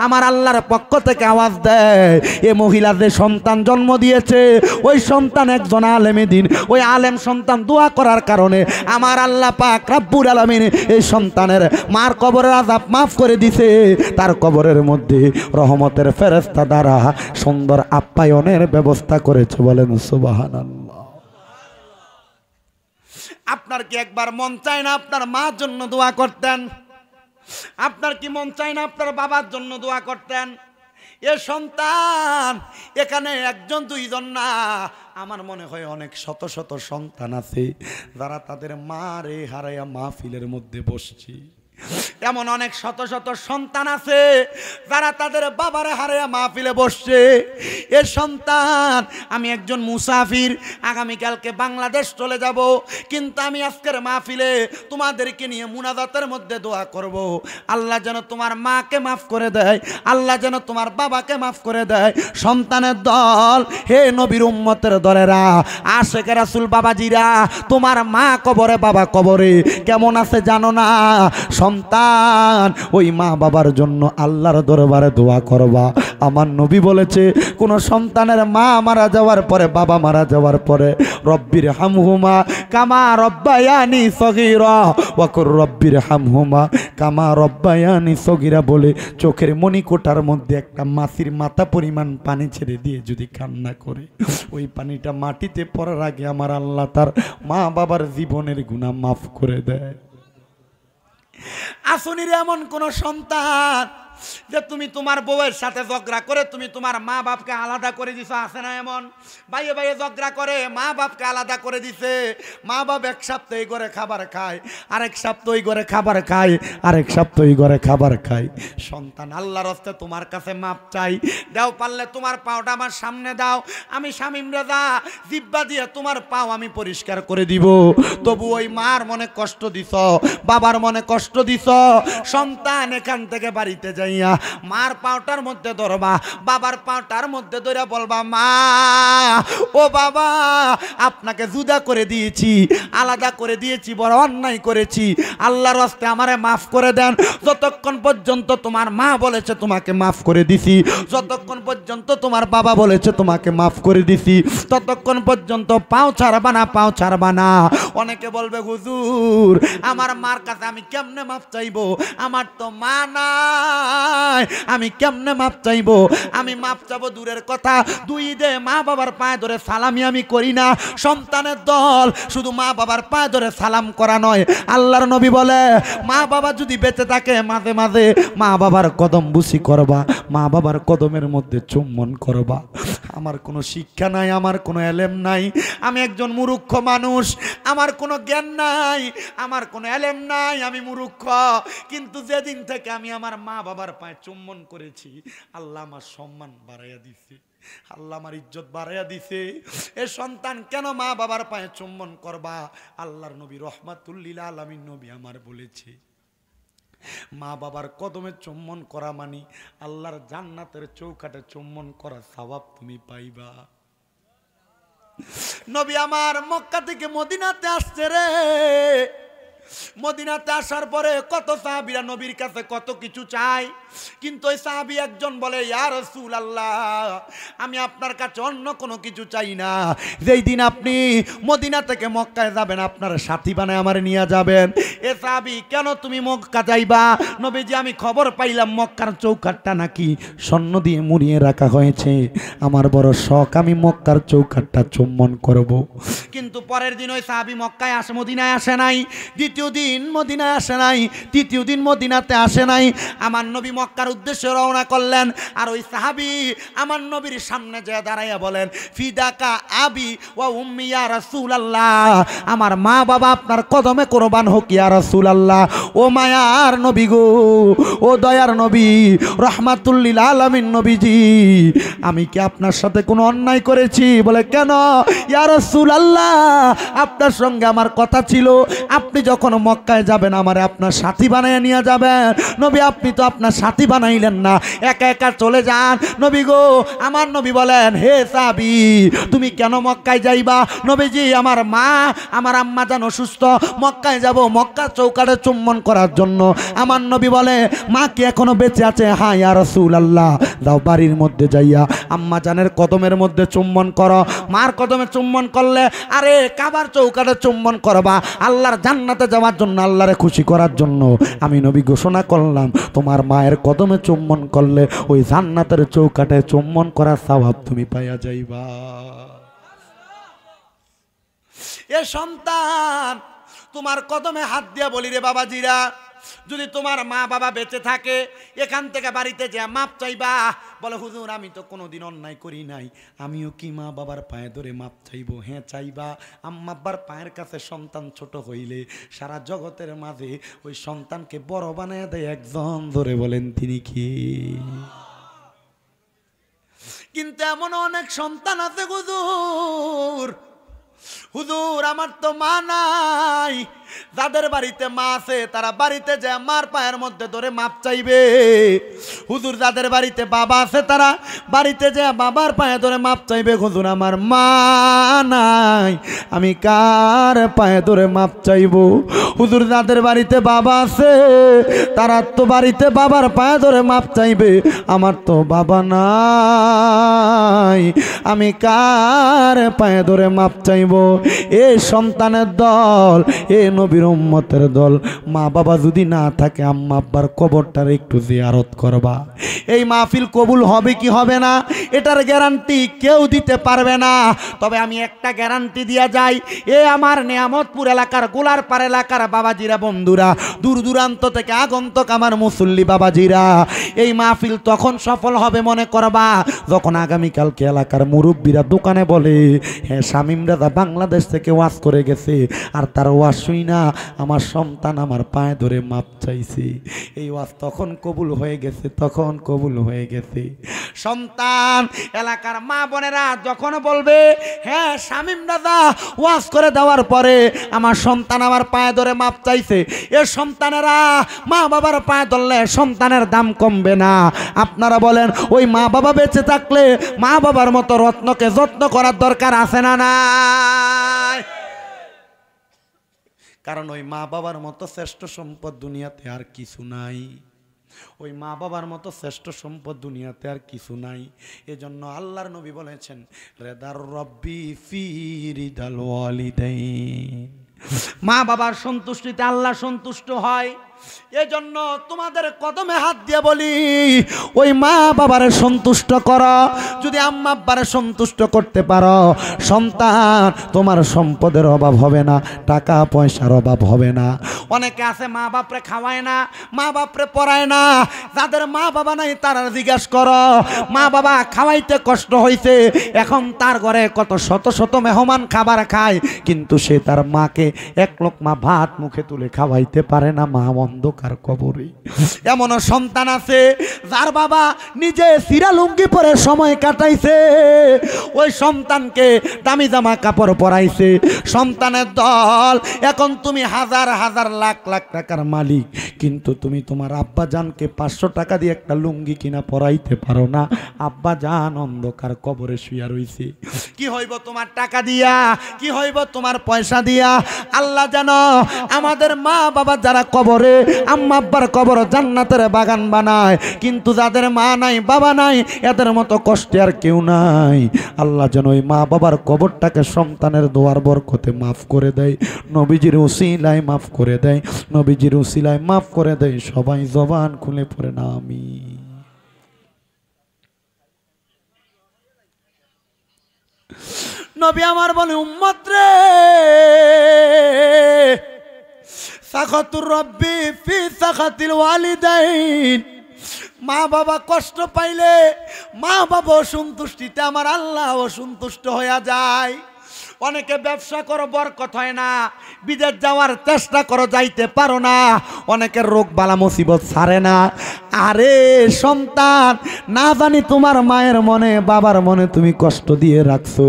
আমার আল্লাহর পক্ষ থেকে আওয়াজ দেয়, এ মহিলা যে সন্তান জন্ম দিয়েছে, ওই সন্তান একজন আলেমে দিন, ওই আলেম সন্তান দোয়া করার কারণে আমার আল্লাহ পাক রব্বুল আলামিন এই সন্তানের মার কবরের আযাব মাফ করে দিছে, তার কবরের মধ্যে রহমতের ফেরেশতা দ্বারা সুন্দর আপ্যায়নের ব্যবস্থা করেছে। বলেন সুবহানাল্লাহ। আপনার কি একবার মন চায় না আপনার মার জন্য দোয়া করতেন? আপনার কি মন চায় না আপনার বাবার জন্য দোয়া করতেন? এ সন্তান এখানে একজন দুইজন না, আমার মনে হয় অনেক শত শত সন্তান আছে যারা তাদের মা রে হারাইয়া মাহফিলের মধ্যে বসছে। এমন অনেক শত শত সন্তান আছে যারা তাদের বাবারে হারাইয়া মাহফিলে বসছে। এ সন্তান, আমি একজন মুসাফির, আগামীকালকে বাংলাদেশ চলে যাব, কিন্তু আমি আজকের মাহফিলে তোমাদেরকে নিয়ে মুনাজাতের মধ্যে দোয়া করব, আল্লাহ যেন তোমার মাকে মাফ করে দেয়, আল্লাহ যেন তোমার বাবাকে মাফ করে দেয়। সন্তানের দল, হে নবীর উম্মতের দলেরা, আশেকে রাসূল বাবাজিরা, তোমার মা কবরে বাবা কবরে কেমন আছে জানো না? সন্তান, ওই মা বাবার জন্য আল্লাহর দরবারে দোয়া করবা। আমার নবী বলেছে, কোন সন্তানের মা মারা যাওয়ার পরে, বাবা মারা যাওয়ার পরে, রব্বির হামহুমা কামা রব্বায়ানি সগীরা ওয়াকুর রব্বির হামহুমা কামা রব্বায়ানি সগীরা বলে চোখের মণিকোটার মধ্যে একটা মাছির মাথা পরিমাণ পানি ছেড়ে দিয়ে যদি কান্না করে, ওই পানিটা মাটিতে পড়ার আগে আমার আল্লাহ তার মা বাবার জীবনের গুনাহ মাফ করে দেয়। আসুনির এমন কোন সন্তান যে তুমি তোমার বউয়ের সাথে ঝগড়া করে তুমি তোমার মা বাপকে আলাদা করে দিছো, আছে না? এমন ভাইয়ে ভাইয়ে ঝগড়া করে মা বাপকে আলাদা করে দিছে। মা বাপ এক সপ্তাহ এই ঘরে খাবার খায়, আরেক সপ্তাহ ওই ঘরে খাবার খায়, আরেক সপ্তাহ ওই ঘরে খাবার খায়। সন্তান, আল্লাহর হস্তে তোমার কাছে মাপ চাই, দাও পারলে তোমার পাওটা আমার সামনে দাও, আমি শামীম রেজা জিব্বা দিয়ে তোমার পাও আমি পরিষ্কার করে দিব। তবু ওই মার মনে কষ্ট দিছ, বাবার মনে কষ্ট দিছ, সন্তান এখান থেকে বাড়িতে যাই মার পাওটার মধ্যে ধরবা, বাবার পাওটার মধ্যে ধরে বলবা, মা ও বাবা, আপনাকে জুদা করে দিয়েছি, আলাদা করে দিয়েছি, বড় অন্যায় করেছি, আল্লাহর হস্তে আমারে মাফ করে দেন। যতক্ষণ পর্যন্ত তোমার মা বলেছে তোমাকে মাফ করে দিছি, যতক্ষণ পর্যন্ত তোমার বাবা বলেছে তোমাকে মাফ করে দিছি, ততক্ষণ পর্যন্ত পাও ছাড়বা না, পাও ছাড়বা না। অনেকে বলবে, হুজুর আমার মার কাছে আমি কেমনে মাফ চাইবো, আমার তো মা না, আমি কেমনে মাপ চাইবো? আমি মাপ চাবো দূরের কথা, দুই দে মা বাবার পায়ে ধরে সালামি আমি করি না। সন্তানের দল, শুধু মা বাবার পায়ে ধরে সালাম করা নয়, আল্লাহর নবী বলে, মা বাবা যদি বেঁচে থাকে মাঝে মাঝে মা বাবার কদম বুসি করবা, মা বাবার কদমের মধ্যে চুম্বন করবা। আমার কোনো শিক্ষা নাই, আমার কোনো এলেম নাই, আমি একজন মূর্খ মানুষ, আমার কোনো জ্ঞান নাই, আমার কোনো এলেম নাই, আমি মূর্খ। কিন্তু যেদিন থেকে আমি আমার মা বাবার পায়ে চুম্বন করেছি, আল্লাহ আমার সম্মান বাড়াইয়া দিছে, আল্লাহ আমার ইজ্জত বাড়াইয়া দিছে। এ সন্তান, কেন মা বাবার পায়ে চুম্বন করবা? আল্লাহর নবী রহমাতুল লিল আলামিন নবী আমার বলেছে, মা বাবার কদমে চুম্বন করা মানে আল্লাহর জান্নাতের চৌকাঠে চুম্বন করা সওয়াব তুমি পাইবা। নবী আমার মক্কা থেকে মদিনাতে আসছে রে, মদিনাতে আসার পরে কত সাহাবীরা নবীর কাছে কত কিছু চায়, কিন্তু ওই সাহাবী একজন বলে, ইয়া রাসূলুল্লাহ, আমি আপনার কাছে অন্য কোনো কিছু চাই না, যেই দিন আপনি মদিনা থেকে মক্কায় যাবেন আপনার সাথী বানায় আমার নিয়ে যাবেন। এ সাহাবী, কেন তুমি মক্কা যাইবা? নবীজি, আমি খবর পাইলাম মক্কার চৌকাঠটা নাকি স্বর্ণ দিয়ে মুড়িয়ে রাখা হয়েছে, আমার বড় শখ, আমি মক্কার চৌকাঠটা চুম্বন করব। কিন্তু পরের দিন ওই সাহাবী মক্কায় আসে, মদিনায় আসে নাই। দ্বিতীয় দিন মদিনায় আসে নাই, তৃতীয় দিন মদিনাতে আসে নাই। আমার নবী মক্কার উদ্দেশ্যে রওনা করলেন, আর ওই সাহাবী আমার নবীর সামনে যেয়ে দাঁড়াইয়া বলেন, ফিদাকা আবি ওয়া উম্মি ইয়া রাসূলুল্লাহ, আমার মা বাবা আপনার কদমে কুরবান হোক ইয়া রাসূলুল্লাহ। ও মায়ার নবী গো, ও দয়ার নবী, রহমাতুল লিল আলামিন নবীজি, আমি কি আপনার সাথে কোনো অন্যায় করেছি? বলে, কেন ইয়া রাসূলুল্লাহ, আপনার সঙ্গে আমার কথা ছিল, আপনি যখন মক্কায় যাবেন আমারে আপনার সাথী বানাইয়া নিয়ে যাবেন। নবী, আপনি তো আপনার সাথী বানাইলেন না, একা একা চলে যান। নবী গো, আমার নবী বলেন, হে সাহাবী, তুমি কেন মক্কায় যাইবা? নবীজি, আমার মা, আমার আম্মা জান অসুস্থ, মক্কায় যাব মক্কা চৌকাঠে চুম্বন করার জন্য। আমার নবী বলে, মা কি এখনো বেঁচে আছে? হ্যাঁ ইয়া রাসূলুল্লাহ। দাও বাড়ির মধ্যে যাইয়া আম্মা জানের কদমের মধ্যে চুম্বন করো। মার কদমে চুম্বন করলে, আরে কাবার চৌকাঠে চুম্বন করবা, আল্লাহর জান্নাতে যাওয়ার জন্য, আল্লাহরে খুশি করার জন্য। আমি নবী ঘোষণা করলাম, তোমার মায়ের কদমে চুম্বন করলে ওই জান্নাতের চৌকাঠে চুম্বন করার সওয়াব তুমি পাইয়া যাইবা। এ সন্তান, তোমার কদমে হাত দিয়া বলি রে বাবাজিরা, যদি তোমার মা বাবা বেঁচে থাকে এখান থেকে বাড়িতে যে মাপ চাইবা। বলে হুজুর আমি তো কোনোদিন অন্যায় করি নাই, আমিও কি মা বাবার পায়ে ধরে মাপ চাইবো? হ্যাঁ চাইবা। আম্মা আব্বার পায়ের কাছে সন্তান ছোট হইলে সারা জগতের মাঝে ওই সন্তানকে বড় বানায় দেয় একজন, ধরে বলেন তিনি কি? কিন্তু এমন অনেক সন্তান আছে হুজুর, হুজুর আমার তো মা নাই। যাদের বাড়িতে মা আছে তারা বাড়িতে যে মার পায়ের মধ্যে ধরে মাপ চাইবে। হুজুর যাদের বাড়িতে বাবা আছে তারা বাড়িতে যে বাবার পায়ে ধরে মাপ চাইবে। হুজুর আমার মা নাই, আমি কার পায়ে ধরে মাপ চাইবো? হুজুর যাদের বাড়িতে বাবা আছে তারা তো বাড়িতে বাবার পায়ে ধরে মাপ চাইবে। আমার তো বাবা নাই, আমি কার পায়ে ধরে মাপ চাইবো? এ সন্তানের দল, এ নবীর উম্মতের দল, মা বাবা যদি না থাকে আম্মা আব্বার কবরটার একটু জিয়ারত করবা। এই মাহফিল কবুল হবে কি হবে না এটার গ্যারান্টি কেউ দিতে পারবে না, তবে আমি একটা গ্যারান্টি দিয়া যাই। এ আমার নিয়ামতপুর এলাকার গোলারপাড় এলাকার বাবাজিরা, বন্ধুরা, দূর দূরান্ত থেকে আগন্তক আমার মুসল্লি বাবাজিরা, এই মাহফিল তখন সফল হবে মনে করবা যখন আগামীকালকে এলাকার মুরব্বীরা দোকানে বলে হ্যাঁ শামীম রাজা বাংলাদেশ থেকে ওয়াজ করে গেছে, আর তার ওয়াজ শুই না আমার সন্তান আমার পায়ে ধরে মাপ চাইছে। এই ওয়াজ তখন কবুল হয়ে গেছে, তখন কবুল হয়ে গেছে। সন্তান এলাকার মা বোনেরা যখন বলবে হ্যাঁ শামীম রাজা ওয়াজ করে দেওয়ার পরে আমার সন্তান আমার পায়ে ধরে মাপ চাইছে, এ সন্তানেরা মা বাবার পায়ে ধরলে সন্তানের দাম কমবে না। আপনারা বলেন ওই মা বাবা বেঁচে থাকলে মা বাবার মতো রত্নকে যত্ন করার দরকার আছে না নাই? কারণ ওই মা বাবার মতো শ্রেষ্ঠ সম্পদ দুনিয়াতে আর কিছু নাই। ওই মা বাবার মতো শ্রেষ্ঠ সম্পদ দুনিয়াতে আর কিছু নাই। এজন্য আল্লাহর নবী বলেছেন রেদার রব্বি ফি রিদাল ওয়ালিদাইন, মা বাবার সন্তুষ্টিতে আল্লাহ সন্তুষ্ট হয়। এজন্য তোমাদের কদমে হাত দিয়ে বলি ওই মা বাবারে সন্তুষ্ট করো। যদি আম্মা আব্বারে সন্তুষ্ট করতে পারো সন্তান তোমার সম্পদের অভাব হবে না, টাকা পয়সার অভাব হবে না। অনেকে আছে মা বাপরে খাওয়ায় না, মা বাপরে পড়ায় না। যাদের মা বাবা নাই তারা জিজ্ঞাস করো মা বাবা খাওয়াইতে কষ্ট হইছে, এখন তার ঘরে কত শত শত মেহমান খাবার খায় কিন্তু সে তার মাকে এক লোকমা ভাত মুখে তুলে খাওয়াইতে পারে না, মা অন্ধকার কবরে। এমন সন্তান আছে যার বাবা নিজে সিরা লুঙ্গি পরে সময় কাটাইছে, ওই সন্তানকে দামি জামা কাপড় পরাইছে। সন্তানের দল এখন তুমি হাজার হাজার লাখ লাখ টাকার মালিক, কিন্তু তুমি তোমার আব্বা জানকে 500 টাকা দিয়ে একটা লুঙ্গি কিনা পরাইতে পারো না। আব্বা জান অন্ধকার কবরে শুয়া রইছে। কি হইব তোমার টাকা দিয়া, কি হইব তোমার পয়সা দিয়া? আল্লাহ জানো আমাদের মা বাবা যারা কবরে, আম্মা আব্বার কবর জান্নাতের বাগান বানায়, কিন্তু যাদের মা নাই বাবা নাই এদের মতো কষ্টে আর কেউ নাই। আল্লাহ যেন ওই মা বাবার কবরটাকে সন্তানের দোয়ার বরকতে মাফ করে দেয়, নবীজির উসিলায় মাফ করে দেয়, নবীজির উসিলায় মাফ করে দেয়। সবাই জবান খুলে পড়ে না আমিন। নবী আমার বলে উম্মত রে সাখাতুর রব্বি ফি সাখাতিল ওয়ালিদাইন, মা বাবা কষ্ট পাইলে মা বাবা অসন্তুষ্টিতে আমার আল্লাহ অসন্তুষ্ট হয়ে যায়। অনেকে ব্যবসা করো বরকত হয় না, বিদেশ যাওয়ার চেষ্টা করো যাইতে পারো না, অনেকের রোগ বালা মুসিবত ছাড়ে না। আরে সন্তান না জানি তোমার মায়ের মনে বাবার মনে তুমি কষ্ট দিয়ে রাখছো,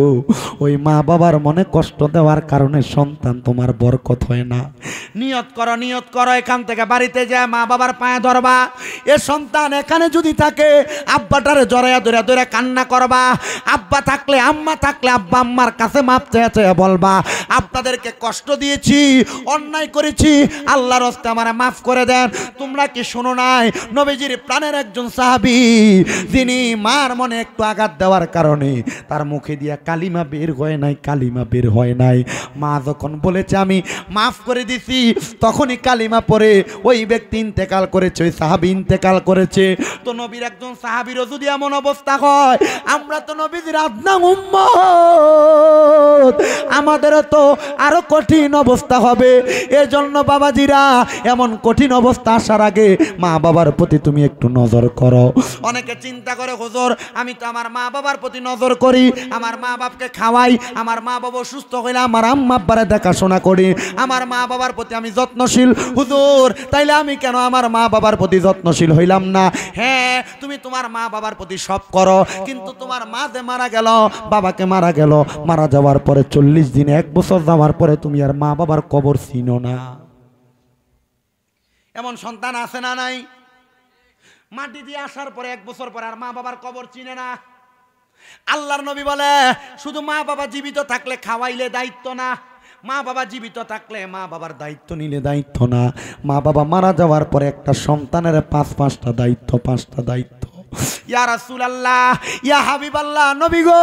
ওই মা বাবার মনে কষ্ট দেওয়ার কারণে সন্তান তোমার বরকত হয় না। নিয়ত করো, নিয়ত করো এখান থেকে বাড়িতে যায় মা বাবার পায়ে ধরবা। এ সন্তান এখানে যদি থাকে আব্বাটারে জড়াইয়া ধরে ধরে কান্না করবা। আব্বা থাকলে আম্মা থাকলে আব্বা আম্মার কাছে মাপ চেয়ে বলবা আপনাদেরকে কষ্ট দিয়েছি, অন্যায় করেছি, আল্লাহর হস্তে আমারে মাফ করে দেন। তোমরা কি শোনো নাই নবীজির প্রাণের একজন সাহাবী যিনি মার মনে একটু আঘাত দেওয়ার কারণে তার মুখে দিয়া কালিমা বের হয় নাই, কালিমা বের হয় নাই। মা যখন বলেছে আমি মাফ করে দিছি তখনই কালিমা পড়ে ওই ব্যক্তি ইন্তেকাল করেছে, ওই সাহাবী ইন্তেকাল করেছে। তো নবীর একজন সাহাবীরও যদি এমন অবস্থা হয়, আমরা তো নবীজির আদনা উম্মত, মওত, আমাদেরও তো আরো কঠিন অবস্থা হবে। এজন্য বাবাজিরা এমন কঠিন অবস্থা আসার আগে মা বাবার প্রতি তুমি একটু নজর করো। অনেকে চিন্তা করে হুজুর আমি তো আমার মা বাবার প্রতি নজর করি, আমার মা বাপকে খাওয়াই, আমার মা বাবা সুস্থ হইলে আমার আম্মা আব্বারে দেখাশোনা করি, আমার মা বাবার প্রতি আমি যত্নশীল। হুজুর তাইলে আমি কেন আমার মা বাবার প্রতি যত্নশীল হইলাম না? হ্যাঁ তুমি তোমার মা বাবার প্রতি সব করো, কিন্তু তোমার মা যে মারা গেল, বাবাকে মারা গেল, মারা যাওয়ার পরে 40 দিন 1 বছর যাওয়ার পরে তুমি আর মা বাবার কবর চিনো না। এমন সন্তান আছে না নাই? মাটি দিয়ে আসার পরে 1 বছর পরে আর মা বাবার কবর চিনে না। আল্লাহর নবী বলে শুধু মা বাবা জীবিত থাকলে খাওয়াইলে দায়িত্ব না, মা বাবা জীবিত থাকলে মা বাবার দায়িত্ব নিলে দায়িত্ব না, মা বাবা মারা যাওয়ার পরে একটা সন্তানের 5-5টা দায়িত্ব, 5টা দায়িত্ব। ইয়া রাসূলুল্লাহ, ইয়া হাবিবাল্লাহ, নবী গো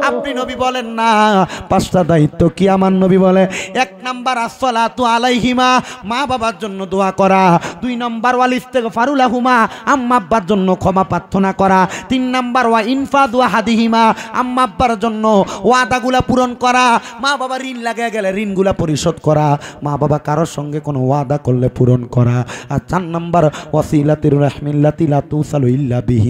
আপনি নবী বলেন না 5টা দায়িত্ব কি? আমার নবী বলে 1 নাম্বার আসসালাতু আলাইহিমা, মা বাবার জন্য দোয়া করা। 2 নাম্বার ওয়াল ইস্তিগফারু লাহুমা, আম্মা আব্বার জন্য ক্ষমা প্রার্থনা করা। 3 নাম্বার ওয়া ইনফাদু আহাদিহিমা, আম্মা আব্বার জন্য ওয়াদাগুলা পূরণ করা। মা বাবা ঋণ লাগে গেলে ঋণগুলা পরিশোধ করা, মা বাবা কারোর সঙ্গে কোনো ওয়াদা করলে পূরণ করা। আর 4 নাম্বার ওয়াসিলাতুর রাহমিল্লাতি লা তুসালু ইল্লা বিহিমা।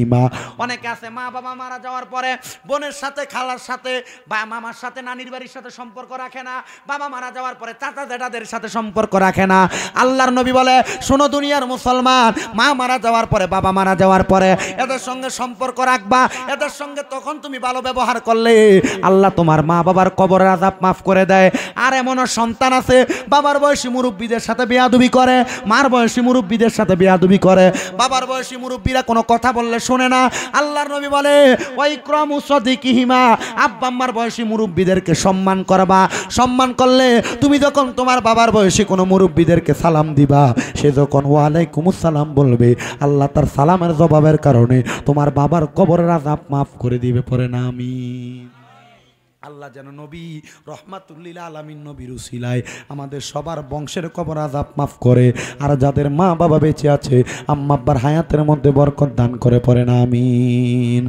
অনেকে আছে মা বাবা মারা যাওয়ার পরে বোনের সাথে, খালার সাথে বা মামার সাথে, নানির বাড়ির সাথে সম্পর্ক রাখে না, বাবা মারা যাওয়ার পরে চাচা জেঠাদের সাথে সম্পর্ক রাখে না। আল্লাহর নবী বলে শোনো দুনিয়ার মুসলমান, মা মারা যাওয়ার পরে, বাবা মারা যাওয়ার পরে এদের সঙ্গে সম্পর্ক রাখবা, এদের সঙ্গে তখন তুমি ভালো ব্যবহার করলে আল্লাহ তোমার মা বাবার কবরের আযাব মাফ করে দেয়। আর এমনও সন্তান আছে বাবার বয়সী মুরব্বীদের সাথে বেয়াদবি করে, মার বয়সী মুরব্বীদের সাথে বেয়াদবি করে, বাবার বয়সী মুরব্বীরা কোনো কথা বললে শোনে না। আল্লাহর নবী বলে ওয়াইক্রামু সাদিকিহিমা, আব্বা আম্মার বয়সী মুরব্বীদেরকে সম্মান করবা। সম্মান করলে তুমি যখন তোমার বাবার বয়সী কোনো মুরব্বীদেরকে সালাম দিবা, সে যখন ওয়ালাইকুমুস সালাম বলবে, আল্লাহ তার সালামের জবাবের কারণে তোমার বাবার কবরের আযাব মাফ করে দিবে। পড়ে না আমিন। আল্লাহ যেন নবী রহমাতুল্লিল আলামিন নবীর উসিলায় আমাদের সবার বংশের কবর আযাব মাফ করে, আর যাদের মা বাবা বেঁচে আছে আম্মা আব্বার হায়াতের মধ্যে বরকত দান করে। পড়ে না আমিন।